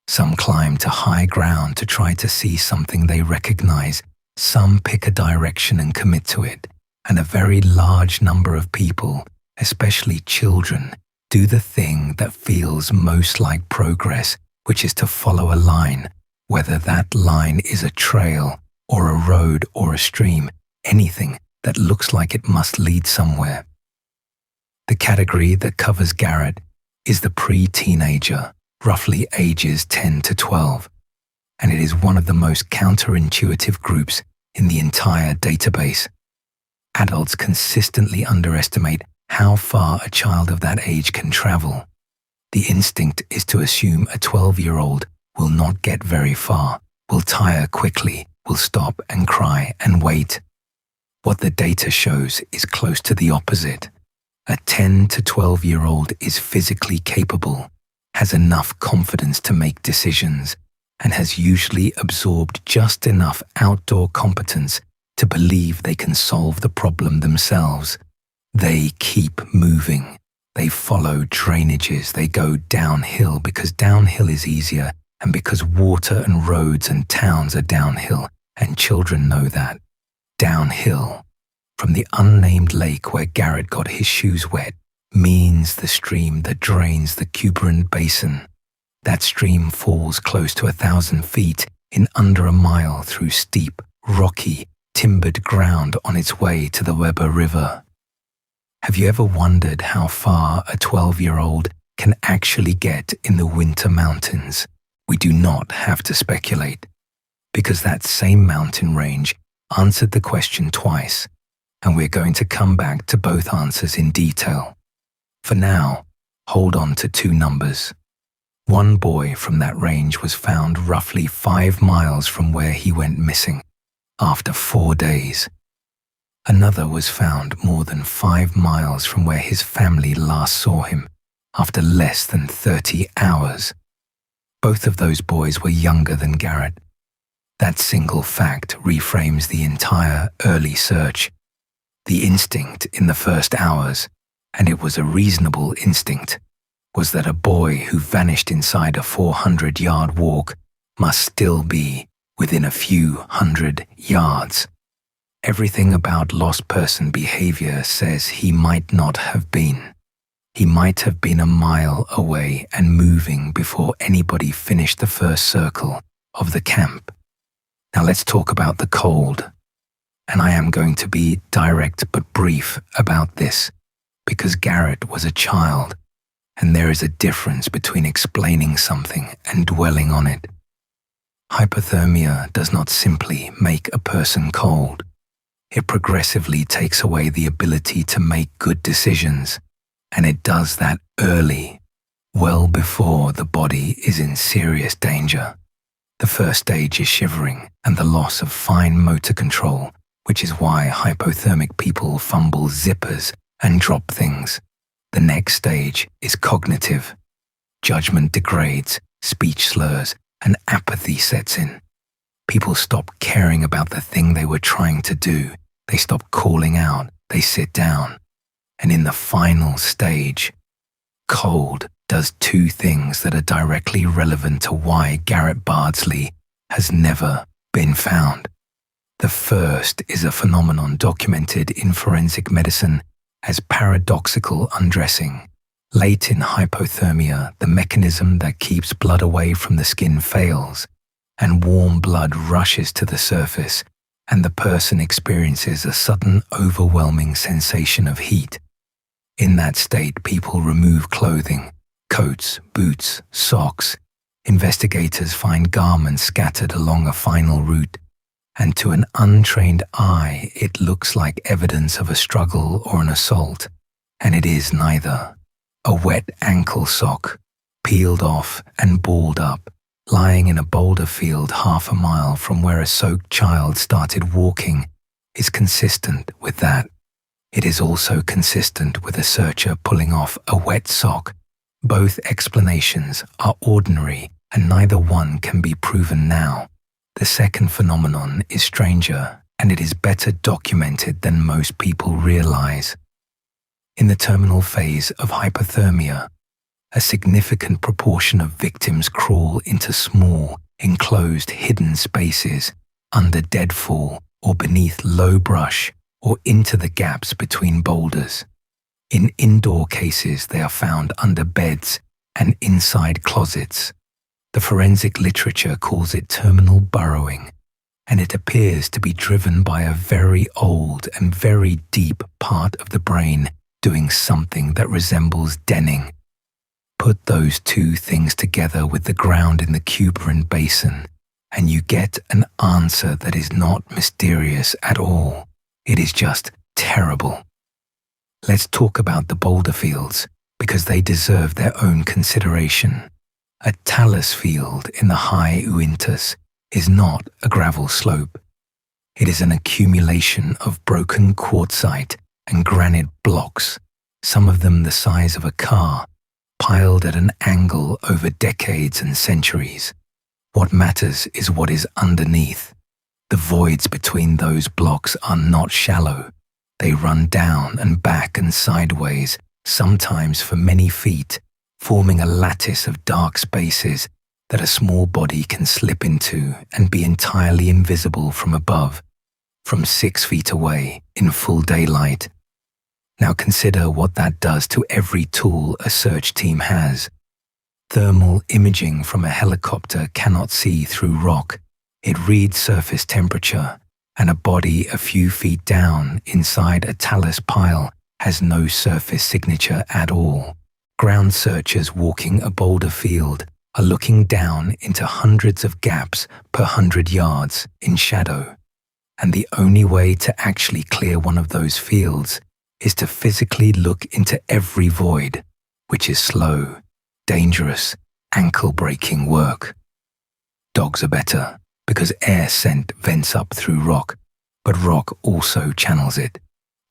some climb to high ground to try to see something they recognize, some pick a direction and commit to it, and a very large number of people, especially children, do the thing that feels most like progress, which is to follow a line, whether that line is a trail or a road or a stream, anything that looks like it must lead somewhere. The category that covers Garrett is the pre-teenager, roughly ages 10 to 12, and it is one of the most counterintuitive groups in the entire database. Adults consistently underestimate how far a child of that age can travel. The instinct is to assume a 12-year-old will not get very far, will tire quickly, will stop and cry and wait. What the data shows is close to the opposite. A 10 to 12-year-old is physically capable, has enough confidence to make decisions, and has usually absorbed just enough outdoor competence to believe they can solve the problem themselves. They keep moving. They follow drainages. They go downhill because downhill is easier, and because water and roads and towns are downhill, and children know that. Downhill, from the unnamed lake where Garrett got his shoes wet, means the stream that drains the Cuberant Basin. That stream falls close to 1,000 feet in under a mile through steep, rocky, timbered ground on its way to the Weber River. Have you ever wondered how far a 12-year-old can actually get in the Uinta Mountains? We do not have to speculate, because that same mountain range answered the question twice, and we're going to come back to both answers in detail. For now, hold on to two numbers. One boy from that range was found roughly 5 miles from where he went missing after 4 days. Another was found more than 5 miles from where his family last saw him after less than 30 hours. Both of those boys were younger than Garrett. That single fact reframes the entire early search. The instinct in the first hours, and it was a reasonable instinct, was that a boy who vanished inside a 400-yard walk must still be within a few hundred yards. Everything about lost person behavior says he might not have been. He might have been a mile away and moving before anybody finished the first circle of the camp. Now let's talk about the cold. And I am going to be direct but brief about this, because Garrett was a child, and there is a difference between explaining something and dwelling on it. Hypothermia does not simply make a person cold. It progressively takes away the ability to make good decisions, and it does that early, well before the body is in serious danger. The first stage is shivering and the loss of fine motor control, which is why hypothermic people fumble zippers and drop things. The next stage is cognitive. Judgment degrades, speech slurs, and apathy sets in. People stop caring about the thing they were trying to do. They stop calling out. They sit down. And in the final stage, cold does two things that are directly relevant to why Garrett Bardsley has never been found. The first is a phenomenon documented in forensic medicine as paradoxical undressing. Late in hypothermia, the mechanism that keeps blood away from the skin fails, and warm blood rushes to the surface, and the person experiences a sudden, overwhelming sensation of heat. In that state, people remove clothing, coats, boots, socks. Investigators find garments scattered along a final route, and to an untrained eye, it looks like evidence of a struggle or an assault, and it is neither. A wet ankle sock, peeled off and balled up, lying in a boulder field half a mile from where a soaked child started walking, is consistent with that. It is also consistent with a searcher pulling off a wet sock. Both explanations are ordinary, and neither one can be proven now. The second phenomenon is stranger, and it is better documented than most people realize. In the terminal phase of hypothermia, a significant proportion of victims crawl into small, enclosed, hidden spaces under deadfall or beneath low brush or into the gaps between boulders. In indoor cases, they are found under beds and inside closets. The forensic literature calls it terminal burrowing, and it appears to be driven by a very old and very deep part of the brain doing something that resembles denning. Put those two things together with the ground in the Cuberant Basin, and you get an answer that is not mysterious at all. It is just terrible. Let's talk about the boulder fields, because they deserve their own consideration. A talus field in the high Uintas is not a gravel slope. It is an accumulation of broken quartzite and granite blocks, some of them the size of a car, piled at an angle over decades and centuries. What matters is what is underneath. The voids between those blocks are not shallow. They run down and back and sideways, sometimes for many feet, forming a lattice of dark spaces that a small body can slip into and be entirely invisible from above, from 6 feet away in full daylight. Now consider what that does to every tool a search team has. Thermal imaging from a helicopter cannot see through rock. It reads surface temperature, and a body a few feet down inside a talus pile has no surface signature at all. Ground searchers walking a boulder field are looking down into hundreds of gaps per 100 yards in shadow, and the only way to actually clear one of those fields is to physically look into every void, which is slow, dangerous, ankle-breaking work. Dogs are better because air scent vents up through rock, but rock also channels it.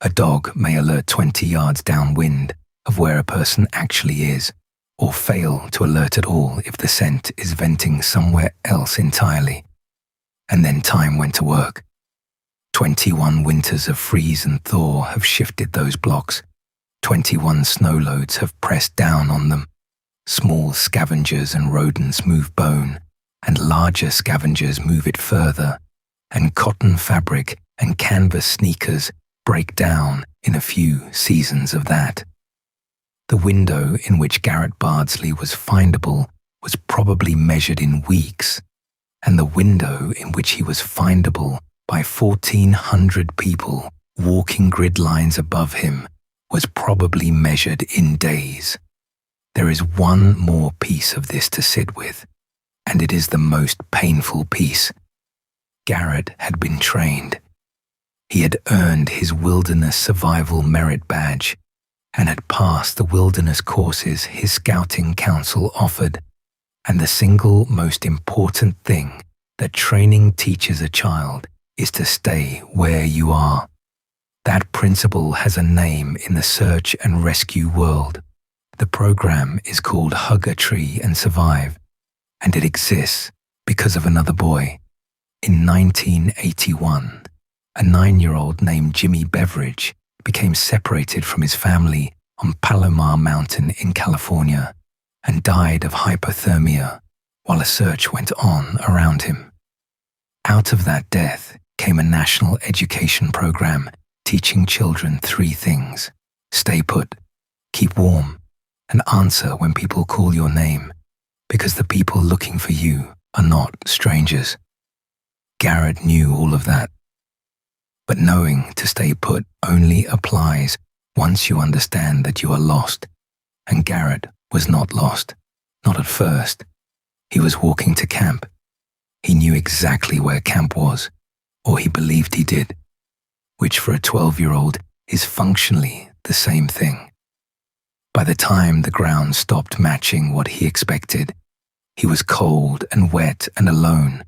A dog may alert 20 yards downwind of where a person actually is, or fail to alert at all if the scent is venting somewhere else entirely. And then time went to work. 21 winters of freeze and thaw have shifted those blocks. 21 snow loads have pressed down on them. Small scavengers and rodents move bone, and larger scavengers move it further, and cotton fabric and canvas sneakers break down in a few seasons of that. The window in which Garrett Bardsley was findable was probably measured in weeks, and the window in which he was findable by 1,400 people walking grid lines above him was probably measured in days. There is one more piece of this to sit with, and it is the most painful piece. Garrett had been trained. He had earned his Wilderness Survival Merit Badge and had passed the wilderness courses his scouting council offered. And the single most important thing that training teaches a child is to stay where you are. That principle has a name in the search and rescue world. The program is called Hug a Tree and Survive, and it exists because of another boy. In 1981, a 9-year-old named Jimmy Beveridge became separated from his family on Palomar Mountain in California and died of hypothermia while a search went on around him. Out of that death came a national education program teaching children 3 things: stay put, keep warm, and answer when people call your name, because the people looking for you are not strangers. Garrett knew all of that. But knowing to stay put only applies once you understand that you are lost, and Garrett was not lost, not at first. He was walking to camp. He knew exactly where camp was, or he believed he did, which for a 12-year-old is functionally the same thing. By the time the ground stopped matching what he expected, he was cold and wet and alone,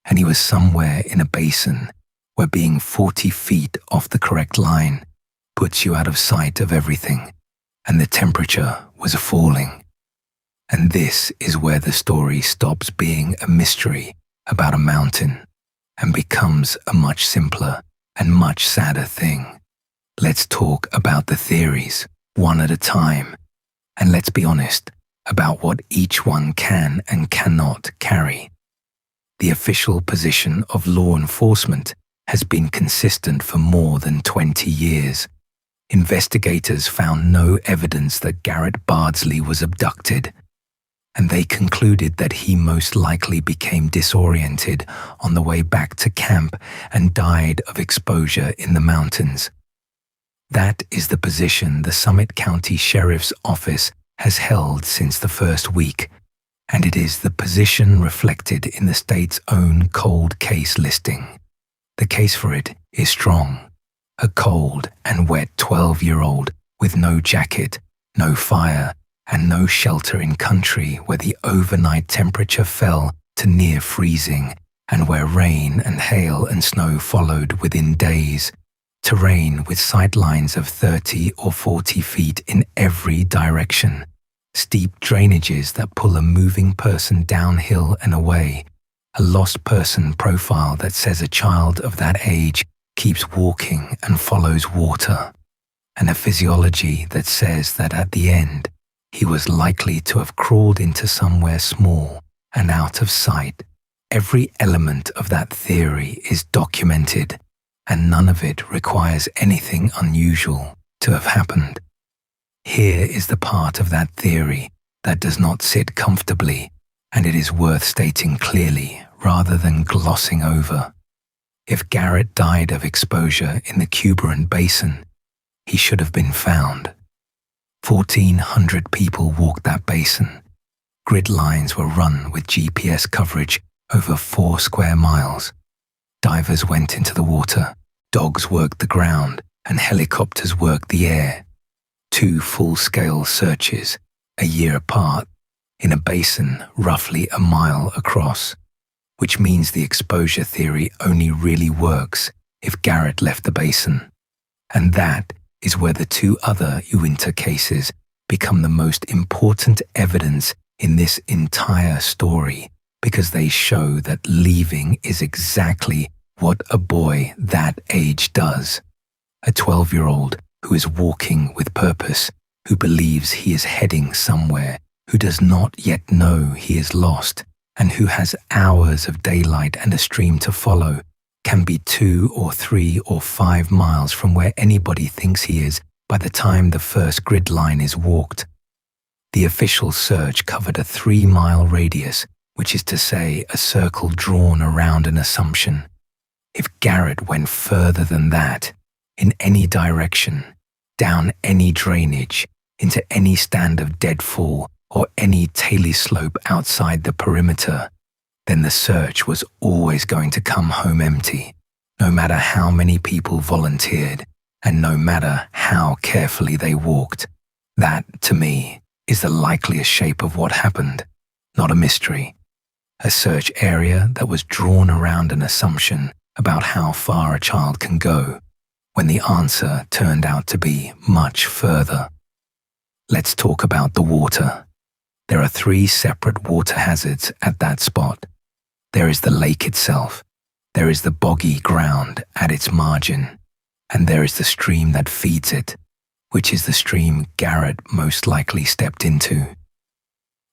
and he was somewhere in a basin where being 40 feet off the correct line puts you out of sight of everything, and the temperature was falling. And this is where the story stops being a mystery about a mountain and becomes a much simpler and much sadder thing. Let's talk about the theories, one at a time, and let's be honest about what each one can and cannot carry. The official position of law enforcement has been consistent for more than 20 years. Investigators found no evidence that Garrett Bardsley was abducted, and they concluded that he most likely became disoriented on the way back to camp and died of exposure in the mountains. That is the position the Summit County Sheriff's Office has held since the first week, and it is the position reflected in the state's own cold case listing. The case for it is strong. A cold and wet 12-year-old with no jacket, no fire, and no shelter in country where the overnight temperature fell to near freezing and where rain and hail and snow followed within days. Terrain with sight lines of 30 or 40 feet in every direction. Steep drainages that pull a moving person downhill and away. A lost person profile that says a child of that age keeps walking and follows water. And a physiology that says that at the end, he was likely to have crawled into somewhere small and out of sight. Every element of that theory is documented, and none of it requires anything unusual to have happened. Here is the part of that theory that does not sit comfortably, and it is worth stating clearly rather than glossing over. If Garrett died of exposure in the Cuberant Basin, he should have been found. 1,400 people walked that basin. Grid lines were run with GPS coverage over 4 square miles. Divers went into the water, dogs worked the ground, and helicopters worked the air. 2 full-scale searches, a year apart, in a basin roughly a mile across, which means the exposure theory only really works if Garrett left the basin. And that is where the two other Uinta cases become the most important evidence in this entire story, because they show that leaving is exactly what a boy that age does. A 12-year-old who is walking with purpose, who believes he is heading somewhere, who does not yet know he is lost, and who has hours of daylight and a stream to follow, can be 2 or 3 or 5 miles from where anybody thinks he is by the time the first grid line is walked. The official search covered a 3-mile radius, which is to say a circle drawn around an assumption. If Garrett went further than that, in any direction, down any drainage, into any stand of deadfall or any taily slope outside the perimeter, then the search was always going to come home empty, no matter how many people volunteered and no matter how carefully they walked. That, to me, is the likeliest shape of what happened, not a mystery. A search area that was drawn around an assumption about how far a child can go, when the answer turned out to be much further. Let's talk about the water. There are 3 separate water hazards at that spot. There is the lake itself, there is the boggy ground at its margin, and there is the stream that feeds it, which is the stream Garrett most likely stepped into.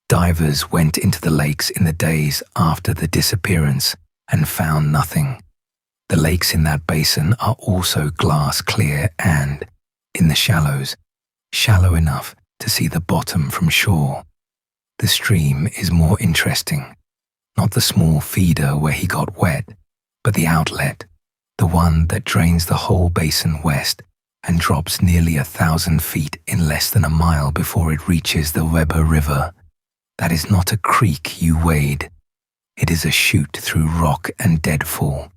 Divers went into the lakes in the days after the disappearance and found nothing. The lakes in that basin are also glass clear and, in the shallows, shallow enough to see the bottom from shore. The stream is more interesting. Not the small feeder where he got wet, but the outlet, the one that drains the whole basin west and drops nearly 1,000 feet in less than a mile before it reaches the Weber River. That is not a creek you wade. It is a chute through rock and deadfall.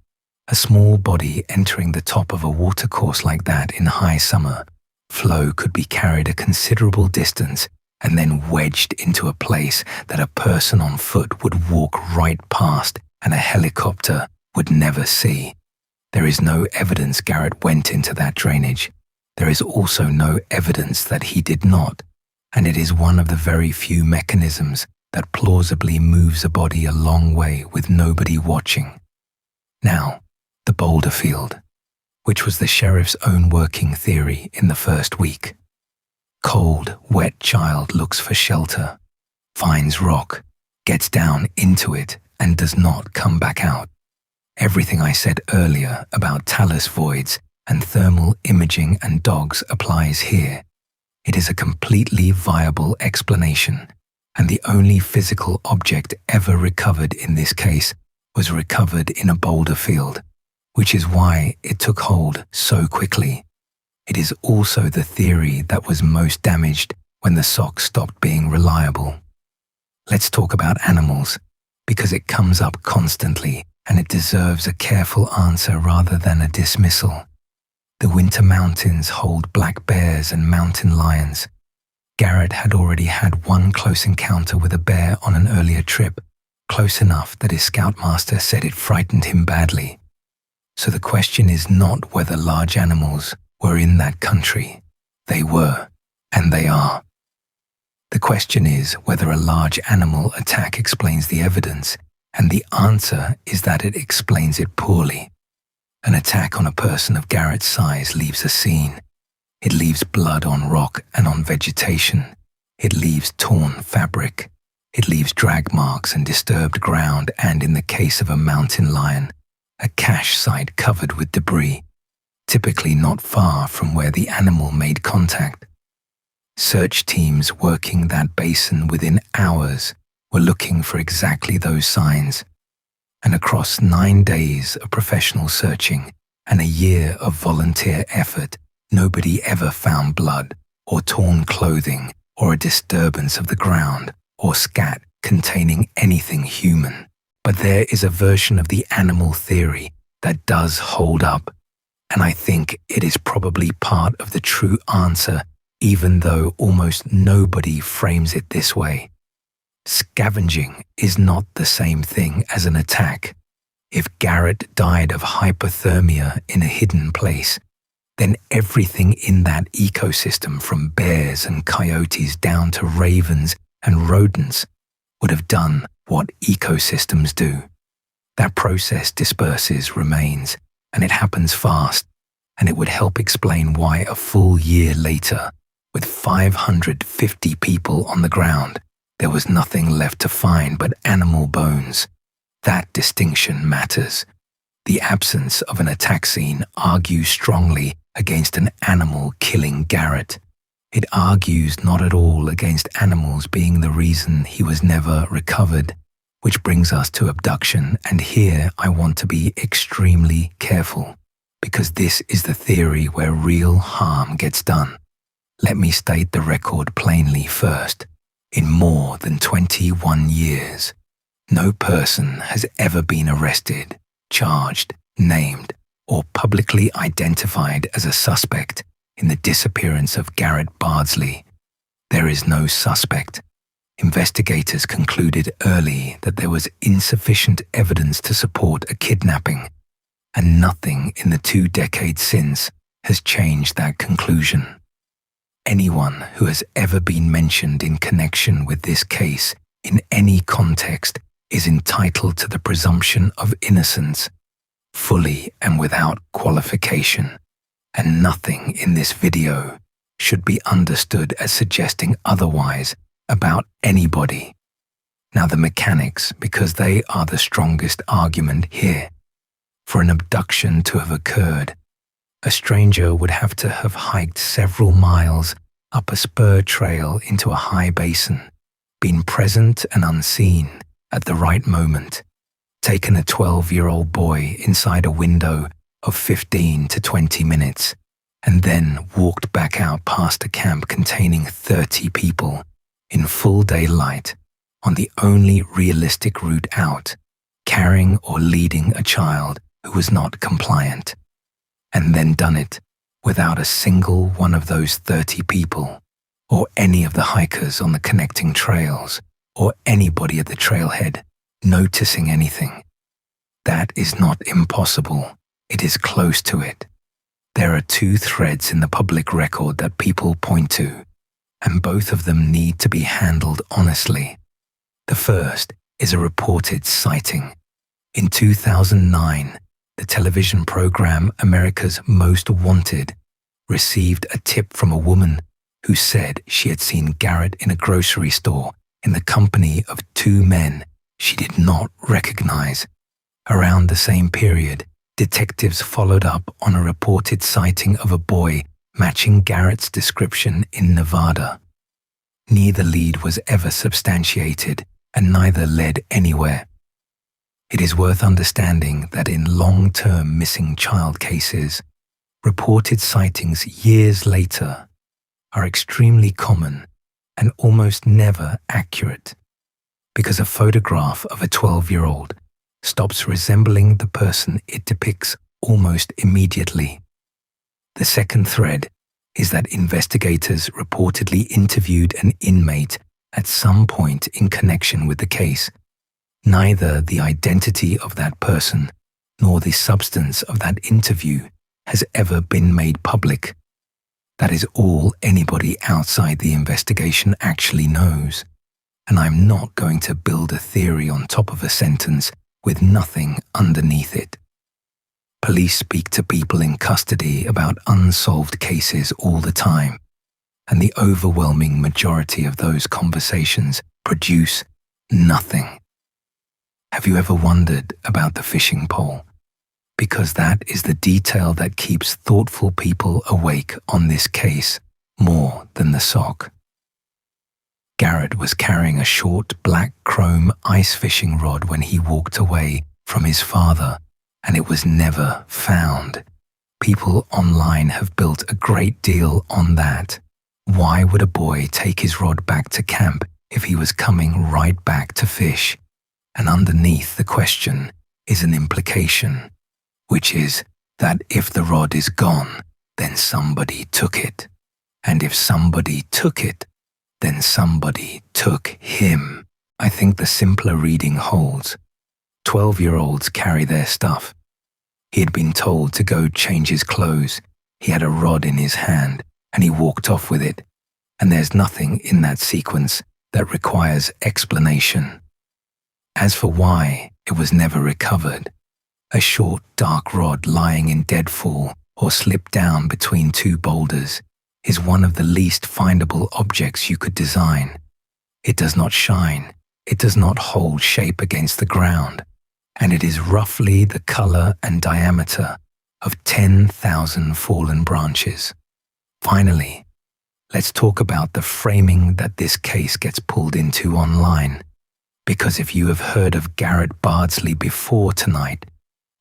A small body entering the top of a watercourse like that in high summer, flow could be carried a considerable distance and then wedged into a place that a person on foot would walk right past and a helicopter would never see. There is no evidence Garrett went into that drainage. There is also no evidence that he did not, and it is one of the very few mechanisms that plausibly moves a body a long way with nobody watching. Now, the boulder field, which was the sheriff's own working theory in the first week. Cold, wet child looks for shelter, finds rock, gets down into it, and does not come back out. Everything I said earlier about talus voids and thermal imaging and dogs applies here. It is a completely viable explanation, and the only physical object ever recovered in this case was recovered in a boulder field, which is why it took hold so quickly. It is also the theory that was most damaged when the sock stopped being reliable. Let's talk about animals, because it comes up constantly and it deserves a careful answer rather than a dismissal. The Uinta Mountains hold black bears and mountain lions. Garrett had already had one close encounter with a bear on an earlier trip, close enough that his scoutmaster said it frightened him badly. So the question is not whether large animals were in that country. They were, and they are. The question is whether a large animal attack explains the evidence, and the answer is that it explains it poorly. An attack on a person of Garrett's size leaves a scene. It leaves blood on rock and on vegetation. It leaves torn fabric. It leaves drag marks and disturbed ground, and in the case of a mountain lion, a cache site covered with debris, typically not far from where the animal made contact. Search teams working that basin within hours were looking for exactly those signs, and across 9 days of professional searching and a year of volunteer effort, nobody ever found blood or torn clothing or a disturbance of the ground or scat containing anything human. But there is a version of the animal theory that does hold up, and I think it is probably part of the true answer, even though almost nobody frames it this way. Scavenging is not the same thing as an attack. If Garrett died of hypothermia in a hidden place, then everything in that ecosystem, from bears and coyotes down to ravens and rodents, would have done what ecosystems do. That process disperses remains, and it happens fast, and it would help explain why a full year later, with 550 people on the ground, there was nothing left to find but animal bones. That distinction matters. The absence of an attack scene argues strongly against an animal killing Garrett. It argues not at all against animals being the reason he was never recovered, which brings us to abduction, and here I want to be extremely careful, because this is the theory where real harm gets done. Let me state the record plainly first. In more than 21 years, no person has ever been arrested, charged, named, or publicly identified as a suspect in the disappearance of Garrett Bardsley. There is no suspect. Investigators concluded early that there was insufficient evidence to support a kidnapping, and nothing in the 2 decades since has changed that conclusion. Anyone who has ever been mentioned in connection with this case in any context is entitled to the presumption of innocence, fully and without qualification, and nothing in this video should be understood as suggesting otherwise about anybody. Now the mechanics, because they are the strongest argument here. For an abduction to have occurred, a stranger would have to have hiked several miles up a spur trail into a high basin, been present and unseen at the right moment, taken a 12-year-old boy inside a window of 15 to 20 minutes, and then walked back out past a camp containing 30 people in full daylight on the only realistic route out, carrying or leading a child who was not compliant, and then done it without a single one of those 30 people, or any of the hikers on the connecting trails, or anybody at the trailhead noticing anything. That is not impossible. It is close to it. There are 2 threads in the public record that people point to, and both of them need to be handled honestly. The first is a reported sighting. In 2009, the television program America's Most Wanted received a tip from a woman who said she had seen Garrett in a grocery store in the company of 2 men she did not recognize. Around the same period, detectives followed up on a reported sighting of a boy matching Garrett's description in Nevada. Neither lead was ever substantiated, and neither led anywhere. It is worth understanding that in long-term missing child cases, reported sightings years later are extremely common and almost never accurate, because a photograph of a 12-year-old stops resembling the person it depicts almost immediately. The second thread is that investigators reportedly interviewed an inmate at some point in connection with the case. Neither the identity of that person nor the substance of that interview has ever been made public. That is all anybody outside the investigation actually knows, and I'm not going to build a theory on top of a sentence with nothing underneath it. Police speak to people in custody about unsolved cases all the time, and the overwhelming majority of those conversations produce nothing. Have you ever wondered about the fishing pole? Because that is the detail that keeps thoughtful people awake on this case more than the sock. Garrett was carrying a short black chrome ice fishing rod when he walked away from his father, and it was never found. People online have built a great deal on that. Why would a boy take his rod back to camp if he was coming right back to fish? And underneath the question is an implication, which is that if the rod is gone, then somebody took it. And if somebody took it, then somebody took him. I think the simpler reading holds. 12-year-olds carry their stuff. He had been told to go change his clothes. He had a rod in his hand, and he walked off with it. And there's nothing in that sequence that requires explanation. As for why it was never recovered, a short, dark rod lying in deadfall or slipped down between two boulders is one of the least findable objects you could design. It does not shine, it does not hold shape against the ground, and it is roughly the color and diameter of 10,000 fallen branches. Finally, let's talk about the framing that this case gets pulled into online, because if you have heard of Garrett Bardsley before tonight,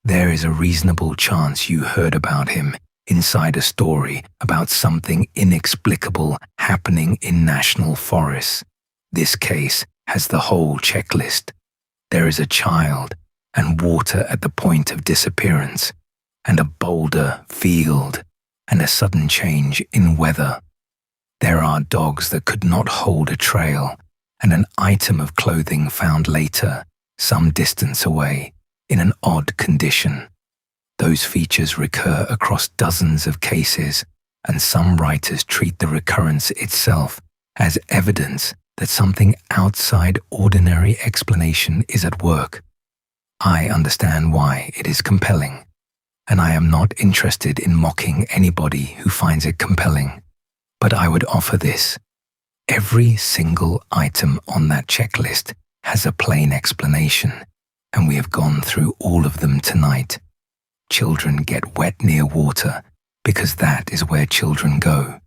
there is a reasonable chance you heard about him inside a story about something inexplicable happening in national forests. This case has the whole checklist. There is a child and water at the point of disappearance, and a boulder field, and a sudden change in weather. There are dogs that could not hold a trail, and an item of clothing found later, some distance away, in an odd condition. Those features recur across dozens of cases, and some writers treat the recurrence itself as evidence that something outside ordinary explanation is at work. I understand why it is compelling, and I am not interested in mocking anybody who finds it compelling. But I would offer this. Every single item on that checklist has a plain explanation, and we have gone through all of them tonight. Children get wet near water because that is where children go.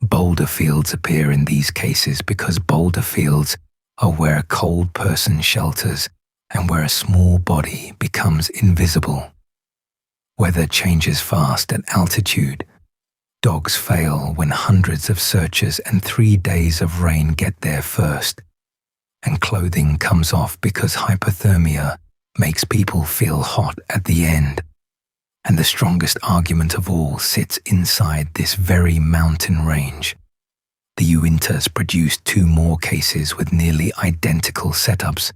Boulder fields appear in these cases because boulder fields are where a cold person shelters and where a small body becomes invisible. Weather changes fast at altitude. Dogs fail when hundreds of searchers and 3 days of rain get there first. And clothing comes off because hypothermia makes people feel hot at the end. And the strongest argument of all sits inside this very mountain range. The Uintas produced 2 more cases with nearly identical setups.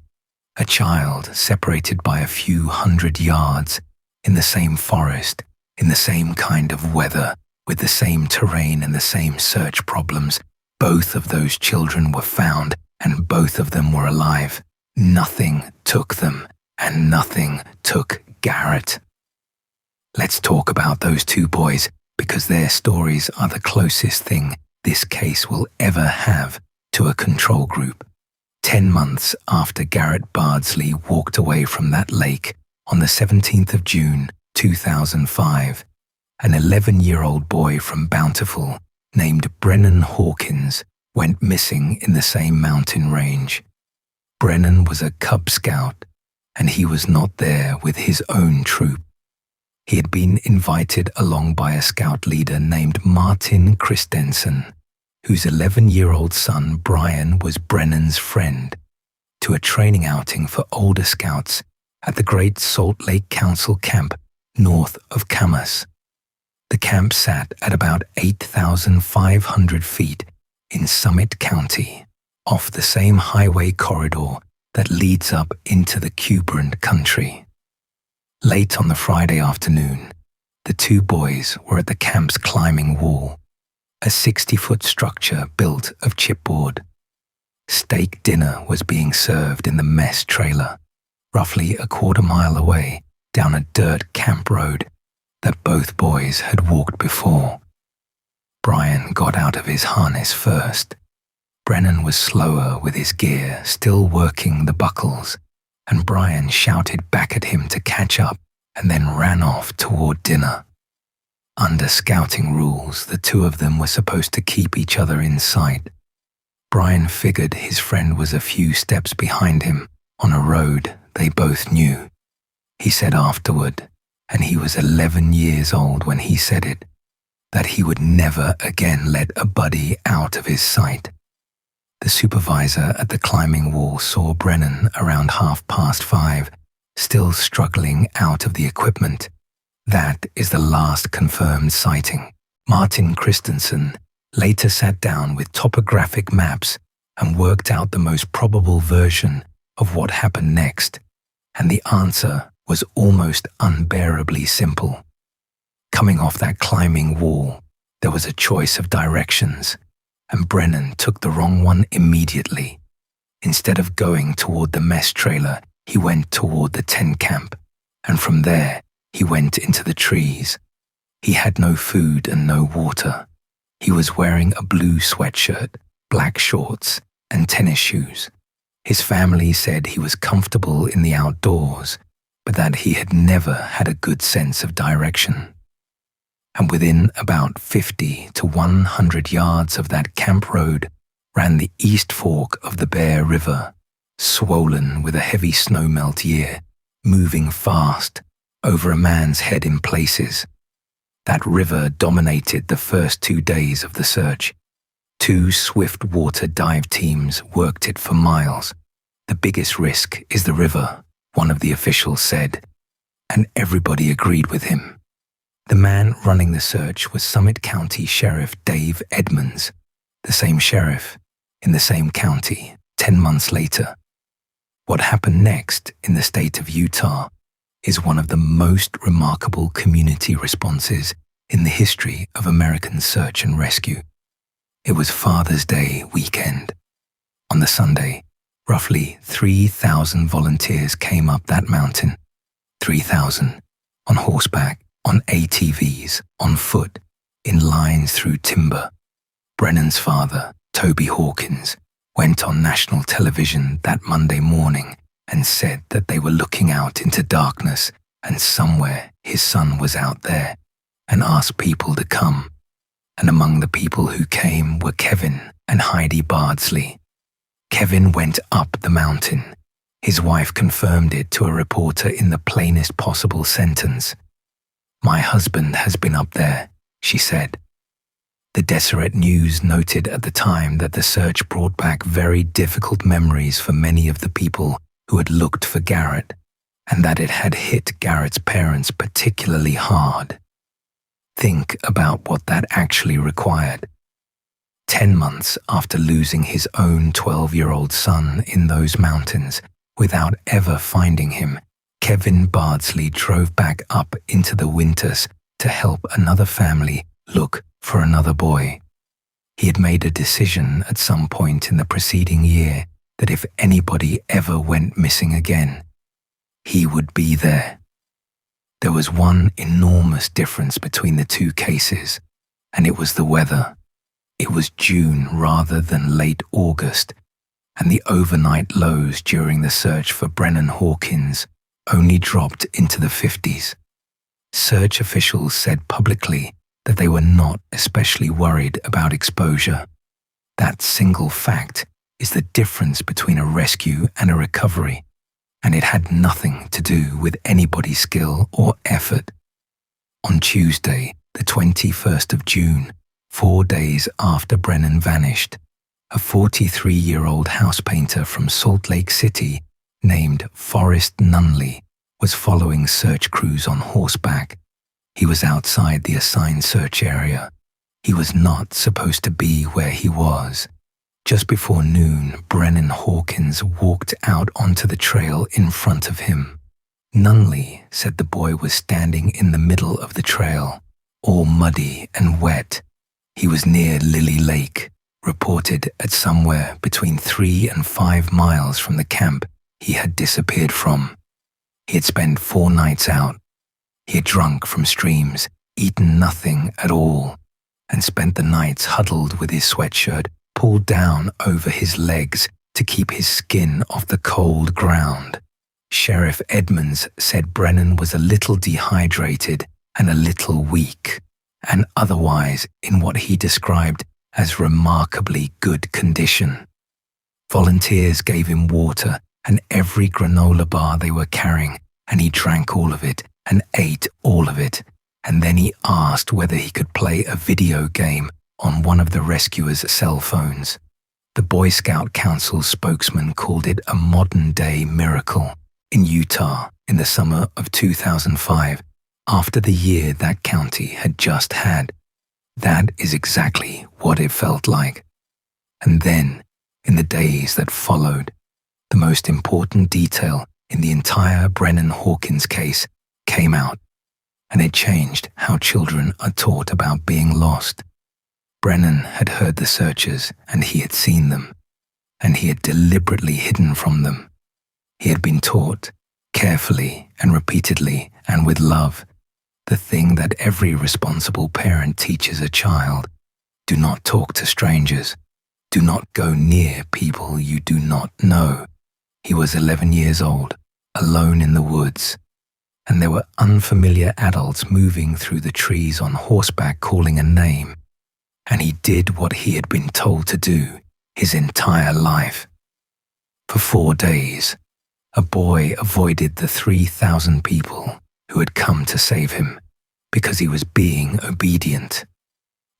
A child separated by a few hundred yards, in the same forest, in the same kind of weather, with the same terrain and the same search problems. Both of those children were found, and both of them were alive. Nothing took them, and nothing took Garrett. Let's talk about those 2 boys, because their stories are the closest thing this case will ever have to a control group. 10 months after Garrett Bardsley walked away from that lake on the 17th of June, 2005, an 11-year-old boy from Bountiful named Brennan Hawkins went missing in the same mountain range. Brennan was a Cub Scout, and he was not there with his own troop. He had been invited along by a scout leader named Martin Christensen, whose 11-year-old son Brian was Brennan's friend, to a training outing for older scouts at the Great Salt Lake Council camp north of Camas. The camp sat at about 8,500 feet in Summit County, off the same highway corridor that leads up into the Cuberant country. Late on the Friday afternoon, the 2 boys were at the camp's climbing wall, a 60-foot structure built of chipboard. Steak dinner was being served in the mess trailer, roughly a quarter mile away down a dirt camp road that both boys had walked before. Brian got out of his harness first. Brennan was slower with his gear, still working the buckles, and Brian shouted back at him to catch up and then ran off toward dinner. Under scouting rules, the 2 of them were supposed to keep each other in sight. Brian figured his friend was a few steps behind him on a road they both knew. He said afterward, and he was 11 years old when he said it, that he would never again let a buddy out of his sight. The supervisor at the climbing wall saw Brennan around 5:30, still struggling out of the equipment. That is the last confirmed sighting. Martin Christensen later sat down with topographic maps and worked out the most probable version of what happened next, and the answer was almost unbearably simple. Coming off that climbing wall, there was a choice of directions, and Brennan took the wrong one immediately. Instead of going toward the mess trailer, he went toward the tent camp, and from there, he went into the trees. He had no food and no water. He was wearing a blue sweatshirt, black shorts, and tennis shoes. His family said he was comfortable in the outdoors, but that he had never had a good sense of direction. And within about 50 to 100 yards of that camp road ran the east fork of the Bear River, swollen with a heavy snowmelt year, moving fast over a man's head in places. That river dominated the first 2 days of the search. 2 swift water dive teams worked it for miles. The biggest risk is the river, one of the officials said, and everybody agreed with him. The man running the search was Summit County Sheriff Dave Edmonds, the same sheriff in the same county 10 months later. What happened next in the state of Utah is one of the most remarkable community responses in the history of American search and rescue. It was Father's Day weekend. On the Sunday, roughly 3,000 volunteers came up that mountain. 3,000 on horseback, on ATVs, on foot, in lines through timber. Brennan's father, Toby Hawkins, went on national television that Monday morning and said that they were looking out into darkness and somewhere his son was out there, and asked people to come. And among the people who came were Kevin and Heidi Bardsley. Kevin went up the mountain. His wife confirmed it to a reporter in the plainest possible sentence. "My husband has been up there," she said. The Deseret News noted at the time that the search brought back very difficult memories for many of the people who had looked for Garrett, and that it had hit Garrett's parents particularly hard. Think about what that actually required. 10 months after losing his own 12-year-old son in those mountains, without ever finding him, Kevin Bardsley drove back up into the winters to help another family look for another boy. He had made a decision at some point in the preceding year that if anybody ever went missing again, he would be there. There was one enormous difference between the 2 cases, and it was the weather. It was June rather than late August, and the overnight lows during the search for Brennan Hawkins only dropped into the 50s. Search officials said publicly that they were not especially worried about exposure. That single fact is the difference between a rescue and a recovery, and it had nothing to do with anybody's skill or effort. On Tuesday, the 21st of June, 4 days after Brennan vanished, a 43-year-old house painter from Salt Lake City named Forrest Nunley was following search crews on horseback. He was outside the assigned search area. He was not supposed to be where he was. Just before noon, Brennan Hawkins walked out onto the trail in front of him. Nunley said the boy was standing in the middle of the trail, all muddy and wet. He was near Lily Lake, reported at somewhere between 3 and 5 miles from the camp he had disappeared from. He had spent 4 nights out. He had drunk from streams, eaten nothing at all, and spent the nights huddled with his sweatshirt pulled down over his legs to keep his skin off the cold ground. Sheriff Edmonds said Brennan was a little dehydrated and a little weak, and otherwise in what he described as remarkably good condition. Volunteers gave him water and every granola bar they were carrying, and he drank all of it and ate all of it, and then he asked whether he could play a video game on one of the rescuers' cell phones. The Boy Scout Council spokesman called it a modern-day miracle in Utah in the summer of 2005, after the year that county had just had. That is exactly what it felt like. And then, In the days that followed, the most important detail in the entire Brennan Hawkins case came out, and it changed how children are taught about being lost. Brennan had heard the searchers, and he had seen them, and he had deliberately hidden from them. He had been taught, carefully and repeatedly and with love, the thing that every responsible parent teaches a child: do not talk to strangers. Do not go near people you do not know. He was 11 years old, alone in the woods, and there were unfamiliar adults moving through the trees on horseback calling a name, and he did what he had been told to do his entire life. For 4 days, a boy avoided the 3,000 people who had come to save him because he was being obedient.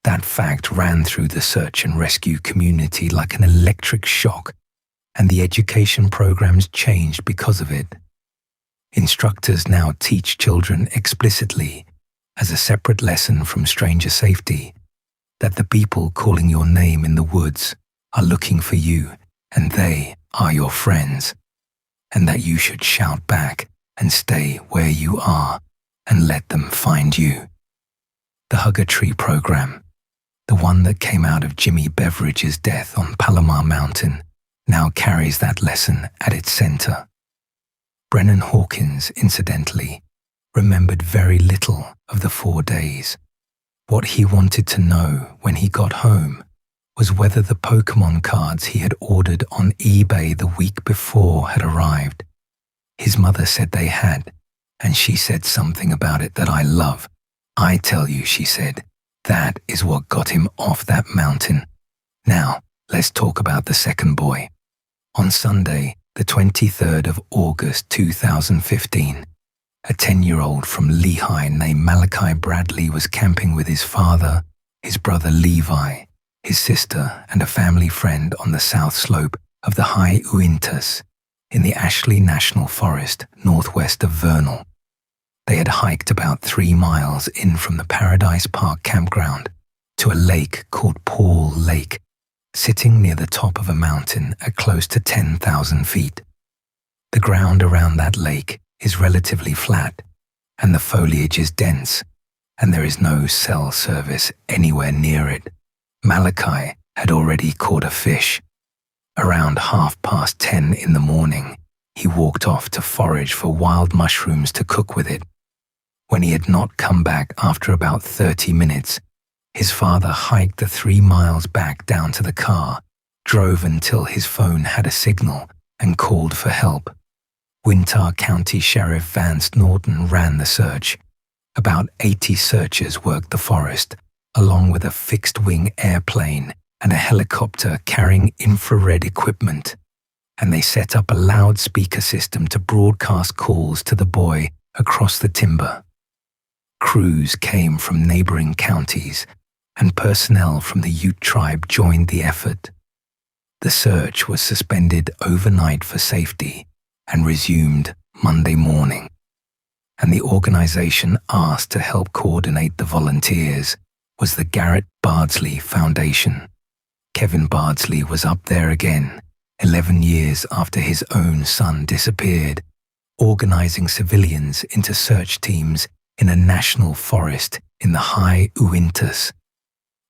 That fact ran through the search and rescue community like an electric shock, and the education programs changed because of it. Instructors now teach children explicitly, as a separate lesson from stranger safety, that the people calling your name in the woods are looking for you, and they are your friends, and that you should shout back and stay where you are and let them find you. The Hugger Tree program, the one that came out of Jimmy Beveridge's death on Palomar Mountain, now carries that lesson at its center. Brennan Hawkins, incidentally, remembered very little of the 4 days. What he wanted to know when he got home was whether the Pokemon cards he had ordered on eBay the week before had arrived. His mother said they had, and she said something about it that I love. I tell you, she said, that is what got him off that mountain. Now, let's talk about the second boy. On Sunday, the 23rd of August 2015, a 10-year-old from Lehigh named Malachi Bradley was camping with his father, his brother Levi, his sister, and a family friend on the south slope of the high Uintas in the Ashley National Forest northwest of Vernal. They had hiked about 3 miles in from the Paradise Park campground to a lake called Paul Lake, sitting near the top of a mountain at close to 10,000 feet. The ground around that lake is relatively flat, and the foliage is dense, and there is no cell service anywhere near it. Malachi had already caught a fish. Around 10:30 in the morning, he walked off to forage for wild mushrooms to cook with it. When he had not come back after about 30 minutes, his father hiked the 3 miles back down to the car, drove until his phone had a signal, and called for help. Uinta County Sheriff Vance Norton ran the search. About 80 searchers worked the forest, along with a fixed-wing airplane and a helicopter carrying infrared equipment, and they set up a loudspeaker system to broadcast calls to the boy across the timber. Crews came from neighboring counties, and personnel from the Ute tribe joined the effort. The search was suspended overnight for safety and resumed Monday morning, and the organization asked to help coordinate the volunteers was the Garrett Bardsley Foundation. Kevin Bardsley was up there again, 11 years after his own son disappeared, organizing civilians into search teams in a national forest in the high Uintas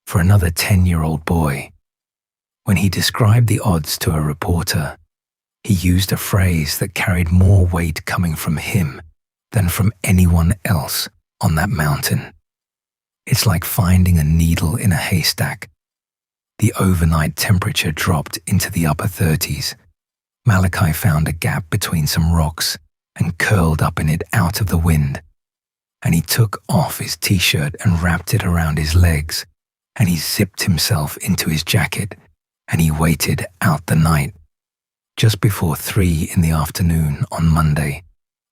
for another 10-year-old boy. When he described the odds to a reporter, he used a phrase that carried more weight coming from him than from anyone else on that mountain. It's like finding a needle in a haystack. The overnight temperature dropped into the upper 30s. Malachi found a gap between some rocks and curled up in it out of the wind. And he took off his t-shirt and wrapped it around his legs, and he zipped himself into his jacket, and he waited out the night. Just before 3 in the afternoon on Monday,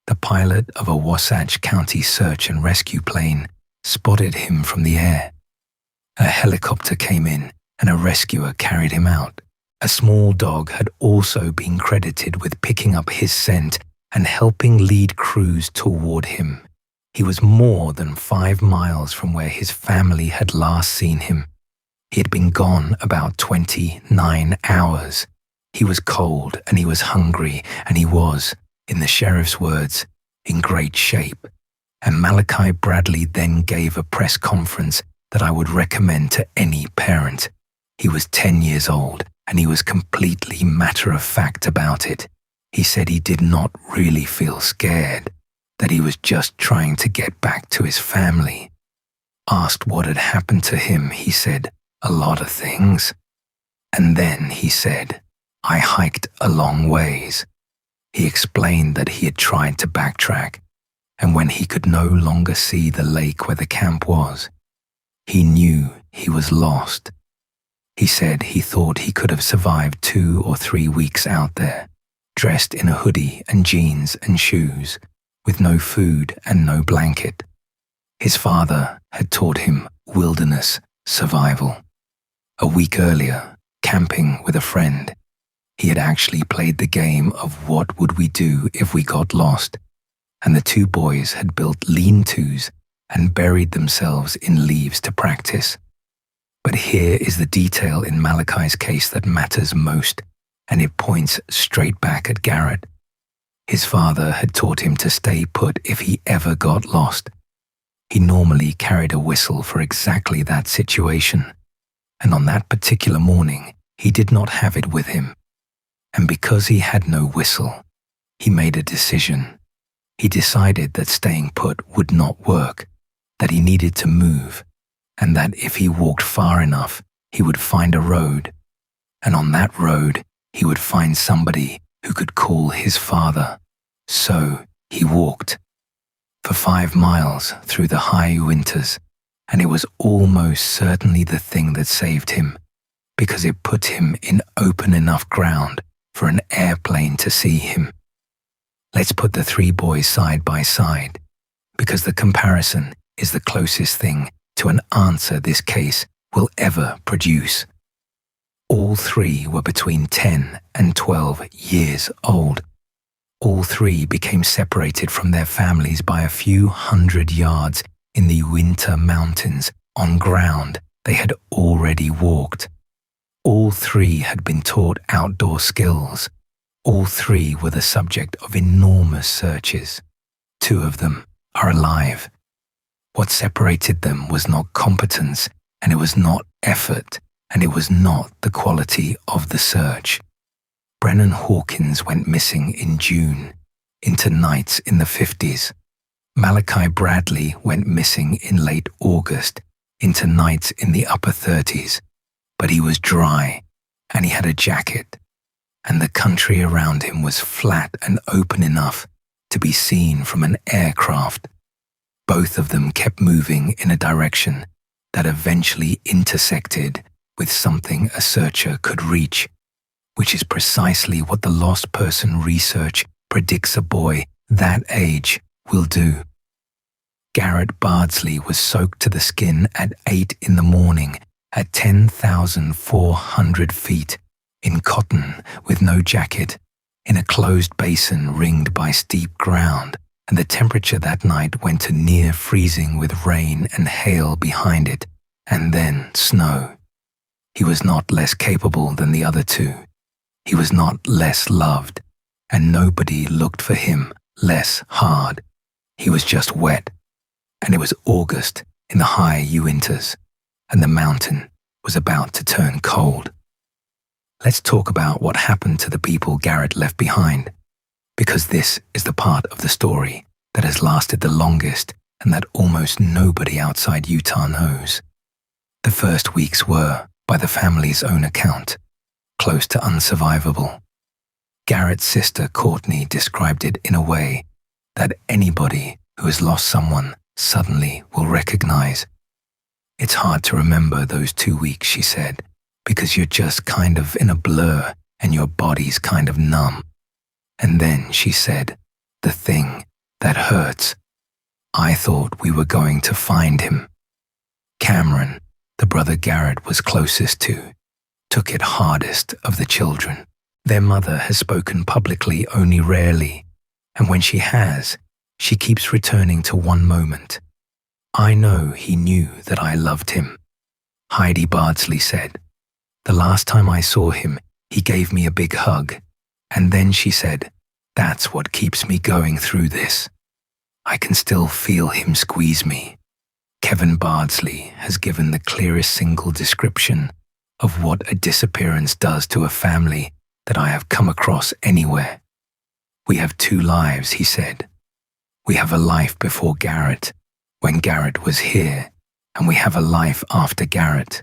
the pilot of a Wasatch County search and rescue plane spotted him from the air. A helicopter came in, and a rescuer carried him out. A small dog had also been credited with picking up his scent and helping lead crews toward him. He was more than 5 miles from where his family had last seen him. He had been gone about 29 hours. He was cold and he was hungry and he was, in the sheriff's words, in great shape. And Malachi Bradley then gave a press conference that I would recommend to any parent. He was 10 years old and he was completely matter-of-fact about it. He said he did not really feel scared, that he was just trying to get back to his family. Asked what had happened to him, he said, "A lot of things." And then he said, "I hiked a long ways." He explained that he had tried to backtrack, and when he could no longer see the lake where the camp was, he knew he was lost. He said he thought he could have survived 2 or 3 weeks out there, dressed in a hoodie and jeans and shoes, with no food and no blanket. His father had taught him wilderness survival. A week earlier, camping with a friend, he had actually played the game of what would we do if we got lost, and the two boys had built lean-tos and buried themselves in leaves to practice. But here is the detail in Malachi's case that matters most, and it points straight back at Garrett. His father had taught him to stay put if he ever got lost. He normally carried a whistle for exactly that situation, and on that particular morning, he did not have it with him. And because he had no whistle, he made a decision. He decided that staying put would not work, that he needed to move, and that if he walked far enough, he would find a road. And on that road, he would find somebody who could call his father. So he walked for 5 miles through the high Uintas, and it was almost certainly the thing that saved him, because it put him in open enough ground for an airplane to see him. Let's put the 3 boys side by side, because the comparison is the closest thing to an answer this case will ever produce. All 3 were between 10 and 12 years old. All 3 became separated from their families by a few hundred yards in the Uinta Mountains on ground they had already walked. All 3 had been taught outdoor skills. All 3 were the subject of enormous searches. 2 of them are alive. What separated them was not competence, and it was not effort, and it was not the quality of the search. Brennan Hawkins went missing in June, into nights in the 50s. Malachi Bradley went missing in late August, into nights in the upper 30s. But he was dry, and he had a jacket, and the country around him was flat and open enough to be seen from an aircraft. Both of them kept moving in a direction that eventually intersected with something a searcher could reach, which is precisely what the lost person research predicts a boy that age will do. Garrett Bardsley was soaked to the skin at 8 in the morning at 10,400 feet, in cotton with no jacket, in a closed basin ringed by steep ground, and the temperature that night went to near freezing with rain and hail behind it, and then snow. He was not less capable than the other 2. He was not less loved, and nobody looked for him less hard. He was just wet, and it was August in the high Uintas, and the mountain was about to turn cold. Let's talk about what happened to the people Garrett left behind, because this is the part of the story that has lasted the longest and that almost nobody outside Utah knows. The first weeks were, by the family's own account, close to unsurvivable. Garrett's sister Courtney described it in a way that anybody who has lost someone suddenly will recognize. It's hard to remember those 2 weeks, she said, because you're just kind of in a blur and your body's kind of numb. And then, she said, the thing that hurts. I thought we were going to find him. Cameron, the brother Garrett was closest to, took it hardest of the children. Their mother has spoken publicly only rarely, and when she has, she keeps returning to one moment. I know he knew that I loved him. Heidi Bardsley said. The last time I saw him, he gave me a big hug. And then she said, "That's what keeps me going through this. I can still feel him squeeze me." Kevin Bardsley has given the clearest single description of what a disappearance does to a family that I have come across anywhere. "We have two lives," he said. "We have a life before Garrett, when Garrett was here, and we have a life after Garrett."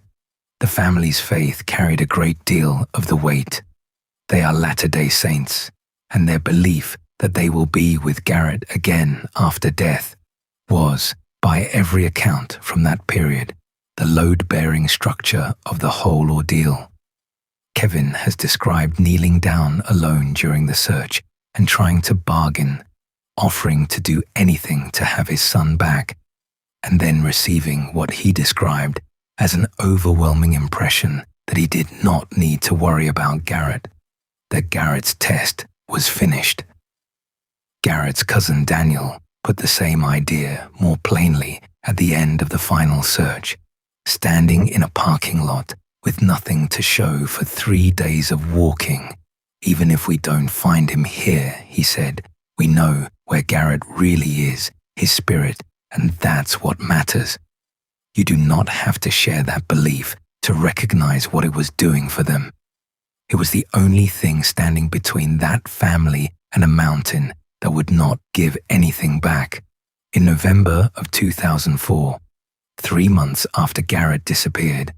The family's faith carried a great deal of the weight. They are Latter-day Saints, and their belief that they will be with Garrett again after death was, by every account from that period, the load-bearing structure of the whole ordeal. Kevin has described kneeling down alone during the search and trying to bargain, offering to do anything to have his son back, and then receiving what he described as an overwhelming impression that he did not need to worry about Garrett, that Garrett's test was finished. Garrett's cousin Daniel put the same idea more plainly at the end of the final search, standing in a parking lot with nothing to show for 3 days of walking. "Even if we don't find him here," he said, "we know where Garrett really is, his spirit, and that's what matters." You do not have to share that belief to recognize what it was doing for them. It was the only thing standing between that family and a mountain that would not give anything back. In November of 2004, 3 months after Garrett disappeared,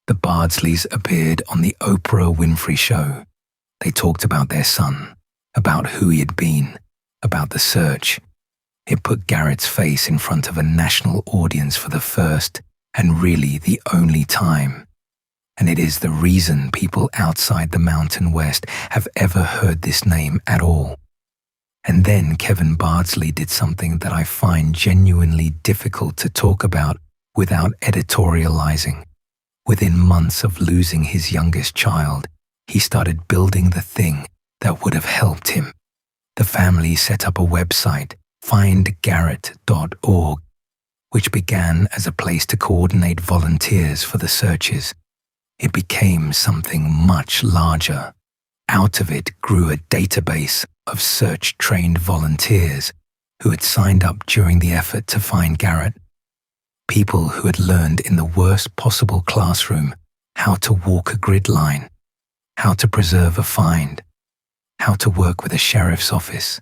the Bardsleys appeared on the Oprah Winfrey Show. They talked about their son, about who he had been, about the search. It put Garrett's face in front of a national audience for the first and really the only time. And it is the reason people outside the Mountain West have ever heard this name at all. And then Kevin Bardsley did something that I find genuinely difficult to talk about without editorializing. Within months of losing his youngest child, he started building the thing that would have helped him. The family set up a website, findgarrett.org, which began as a place to coordinate volunteers for the searches. It became something much larger. Out of it grew a database of search-trained volunteers who had signed up during the effort to find Garrett. People who had learned in the worst possible classroom how to walk a grid line, how to preserve a find, how to work with a sheriff's office,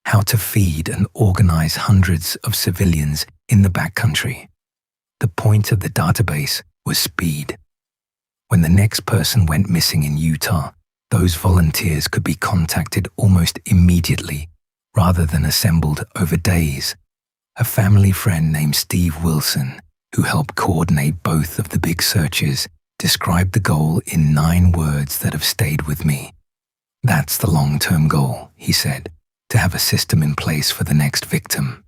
how to feed and organize hundreds of civilians in the backcountry. The point of the database was speed. When the next person went missing in Utah, those volunteers could be contacted almost immediately, rather than assembled over days. A family friend named Steve Wilson, who helped coordinate both of the big searches, described the goal in 9 words that have stayed with me. "That's the long-term goal," he said, "to have a system in place for the next victim."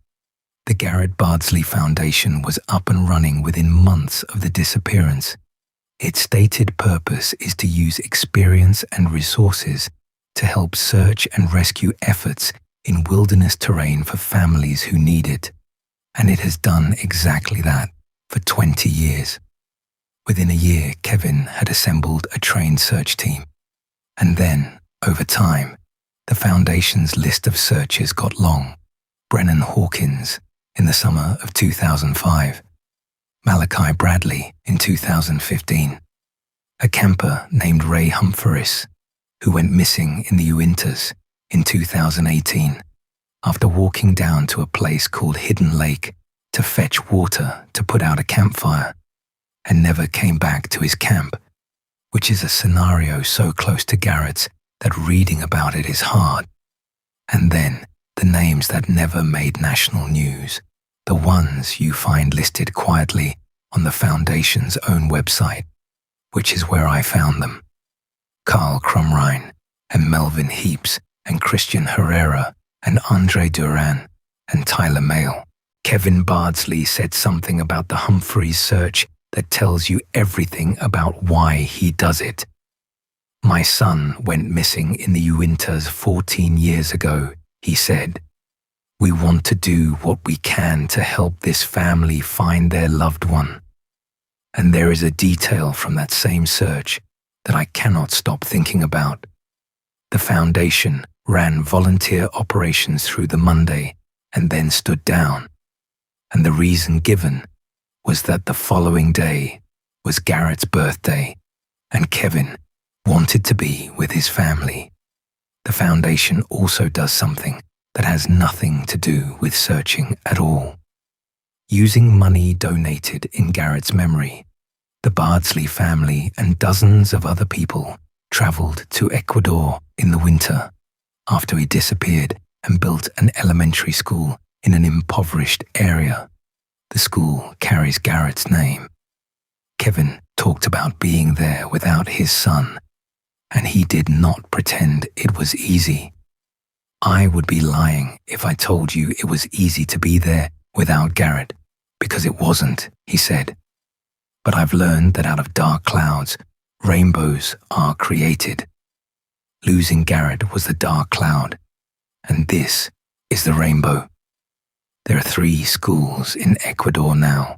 The Garrett Bardsley Foundation was up and running within months of the disappearance. Its stated purpose is to use experience and resources to help search and rescue efforts in wilderness terrain for families who need it. And it has done exactly that for 20 years. Within a year, Kevin had assembled a trained search team. And then, over time, the Foundation's list of searchers got long. Brennan Hawkins in the summer of 2005. Malachi Bradley in 2015. A camper named Ray Humphreys, who went missing in the Uintas in 2018 after walking down to a place called Hidden Lake to fetch water to put out a campfire, and never came back to his camp, which is a scenario so close to Garrett's that reading about it is hard. And then the names that never made national news, the ones you find listed quietly on the Foundation's own website, which is where I found them. Carl Crumrine and Melvin Heaps and Christian Herrera and Andre Duran and Tyler Mayle. Kevin Bardsley said something about the Humphreys search that tells you everything about why he does it. "My son went missing in the Uintas 14 years ago," he said. "We want to do what we can to help this family find their loved one. And there is a detail from that same search that I cannot stop thinking about. The foundation ran volunteer operations through the Monday and then stood down. And the reason given was that the following day was Garrett's birthday, and Kevin wanted to be with his family. The foundation also does something that has nothing to do with searching at all. Using money donated in Garrett's memory, the Bardsley family and dozens of other people traveled to Ecuador in the winter after he disappeared and built an elementary school in an impoverished area. The school carries Garrett's name. Kevin talked about being there without his son, and he did not pretend it was easy. I would be lying if I told you it was easy to be there without Garrett, because it wasn't, he said. But I've learned that out of dark clouds, rainbows are created. Losing Garrett was the dark cloud, and this is the rainbow. There are 3 schools in Ecuador now,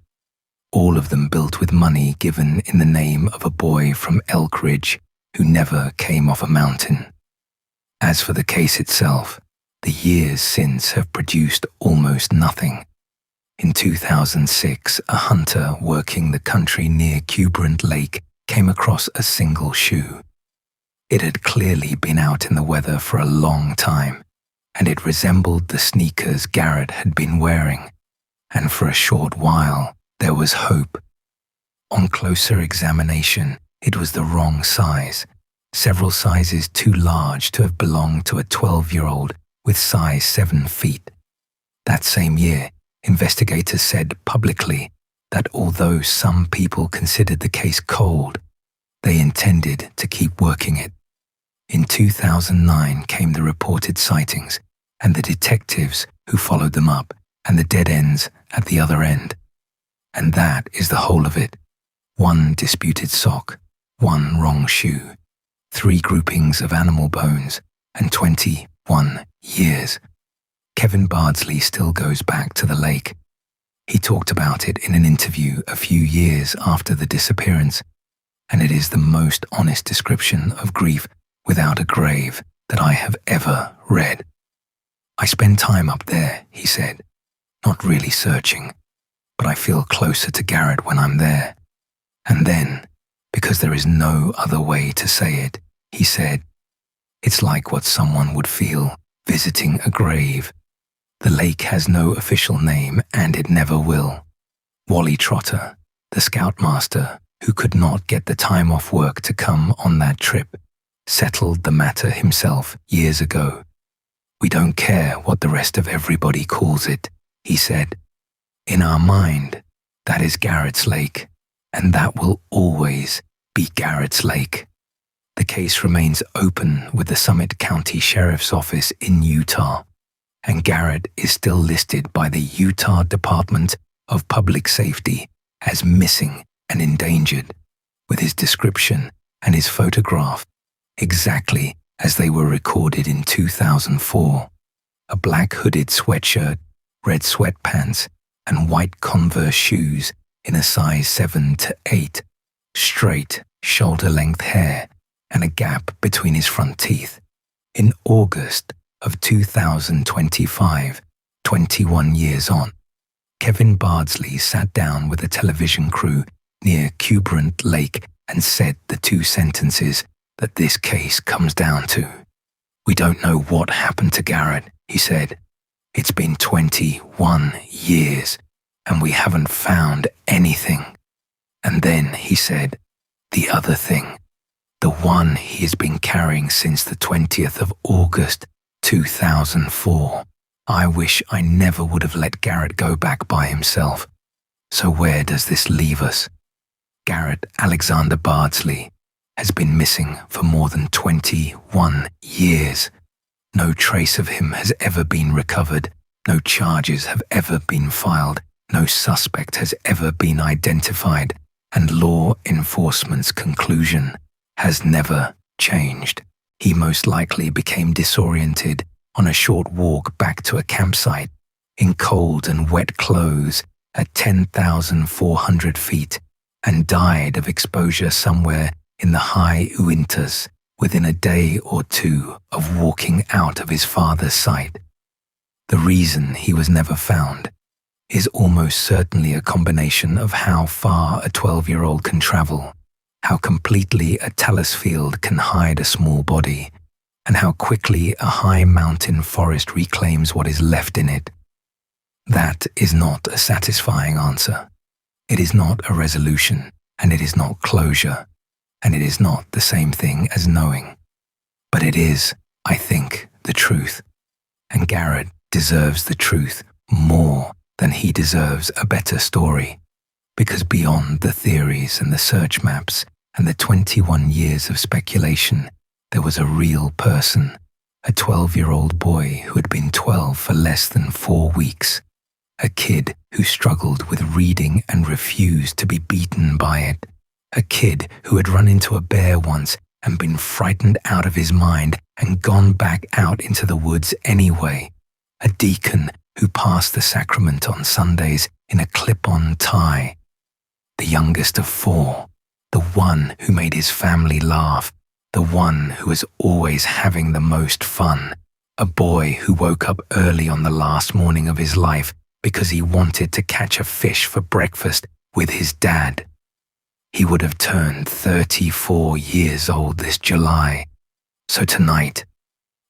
all of them built with money given in the name of a boy from Elk Ridge who never came off a mountain. As for the case itself, the years since have produced almost nothing. In 2006, a hunter working the country near Cuberant Lake came across a single shoe. It had clearly been out in the weather for a long time, and it resembled the sneakers Garrett had been wearing, and for a short while there was hope. On closer examination, it was the wrong size, several sizes too large to have belonged to a 12-year-old with size 7 feet. That same year, investigators said publicly that although some people considered the case cold, they intended to keep working it. In 2009 came the reported sightings and the detectives who followed them up and the dead ends at the other end. And that is the whole of it. 1 disputed sock, 1 wrong shoe, 3 groupings of animal bones, and 21 years. Kevin Bardsley still goes back to the lake. He talked about it in an interview a few years after the disappearance, and it is the most honest description of grief without a grave that I have ever read. I spend time up there, he said, not really searching, but I feel closer to Garrett when I'm there. And then, because there is no other way to say it, he said, it's like what someone would feel visiting a grave. The lake has no official name, and it never will. Wally Trotter, the scoutmaster, who could not get the time off work to come on that trip, settled the matter himself years ago. We don't care what the rest of everybody calls it, he said. In our mind, that is Garrett's Lake, and that will always be Garrett's Lake. The case remains open with the Summit County Sheriff's Office in Utah, and Garrett is still listed by the Utah Department of Public Safety as missing and endangered, with his description and his photograph exactly as they were recorded in 2004. A black hooded sweatshirt, red sweatpants, and white Converse shoes in a size 7 to 8, straight, shoulder-length hair, and a gap between his front teeth. In August of 2025, 21 years on, Kevin Bardsley sat down with a television crew near Cuberant Lake and said the 2 sentences that this case comes down to. We don't know what happened to Garrett, he said. It's been 21 years, and we haven't found anything. And then he said, the other thing, the one he has been carrying since the 20th of August, 2004. I wish I never would have let Garrett go back by himself. So where does this leave us? Garrett Alexander Bardsley has been missing for more than 21 years. No trace of him has ever been recovered. No charges have ever been filed. No suspect has ever been identified. And law enforcement's conclusion has never changed. He most likely became disoriented on a short walk back to a campsite in cold and wet clothes at 10,400 feet and died of exposure somewhere in the high Uintas within a day or two of walking out of his father's sight. The reason he was never found is almost certainly a combination of how far a 12-year-old can travel, how completely a talus field can hide a small body, and how quickly a high mountain forest reclaims what is left in it. That is not a satisfying answer. It is not a resolution, and it is not closure, and it is not the same thing as knowing. But it is, I think, the truth. And Garrett deserves the truth more than he deserves a better story, because beyond the theories and the search maps and the 21 years of speculation, there was a real person, a 12-year-old boy who had been 12 for less than 4 weeks, a kid who struggled with reading and refused to be beaten by it, a kid who had run into a bear once and been frightened out of his mind and gone back out into the woods anyway, a deacon who passed the sacrament on Sundays in a clip-on tie, the youngest of 4, the one who made his family laugh, the one who was always having the most fun, a boy who woke up early on the last morning of his life because he wanted to catch a fish for breakfast with his dad. He would have turned 34 years old this July. So tonight,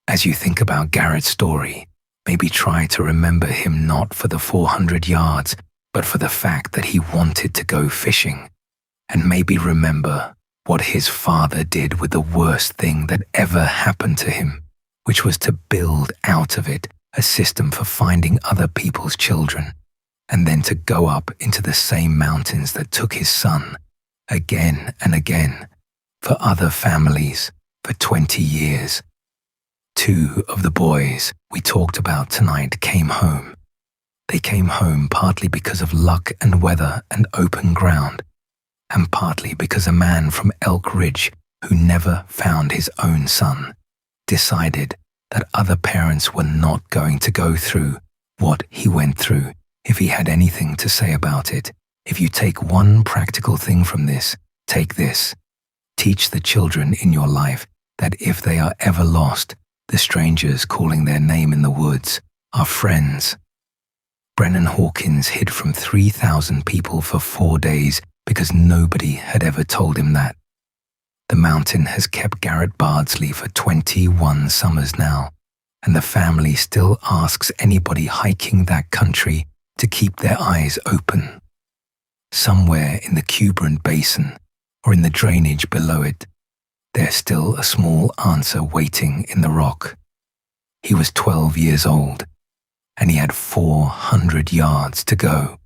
as you think about Garrett's story, maybe try to remember him not for the 400 yards, but for the fact that he wanted to go fishing. And maybe remember what his father did with the worst thing that ever happened to him, which was to build out of it a system for finding other people's children, and then to go up into the same mountains that took his son, again and again, for other families, for 20 years. 2 of the boys we talked about tonight came home. They came home partly because of luck and weather and open ground, and partly because a man from Elk Ridge who never found his own son decided that other parents were not going to go through what he went through if he had anything to say about it. If you take one practical thing from this, take this. Teach the children in your life that if they are ever lost, the strangers calling their name in the woods are friends. Brennan Hawkins hid from 3,000 people for 4 days because nobody had ever told him that. The mountain has kept Garrett Bardsley for 21 summers now, and the family still asks anybody hiking that country to keep their eyes open. Somewhere in the Cuberant Basin, or in the drainage below it, there's still a small answer waiting in the rock. He was 12 years old, and he had 400 yards to go.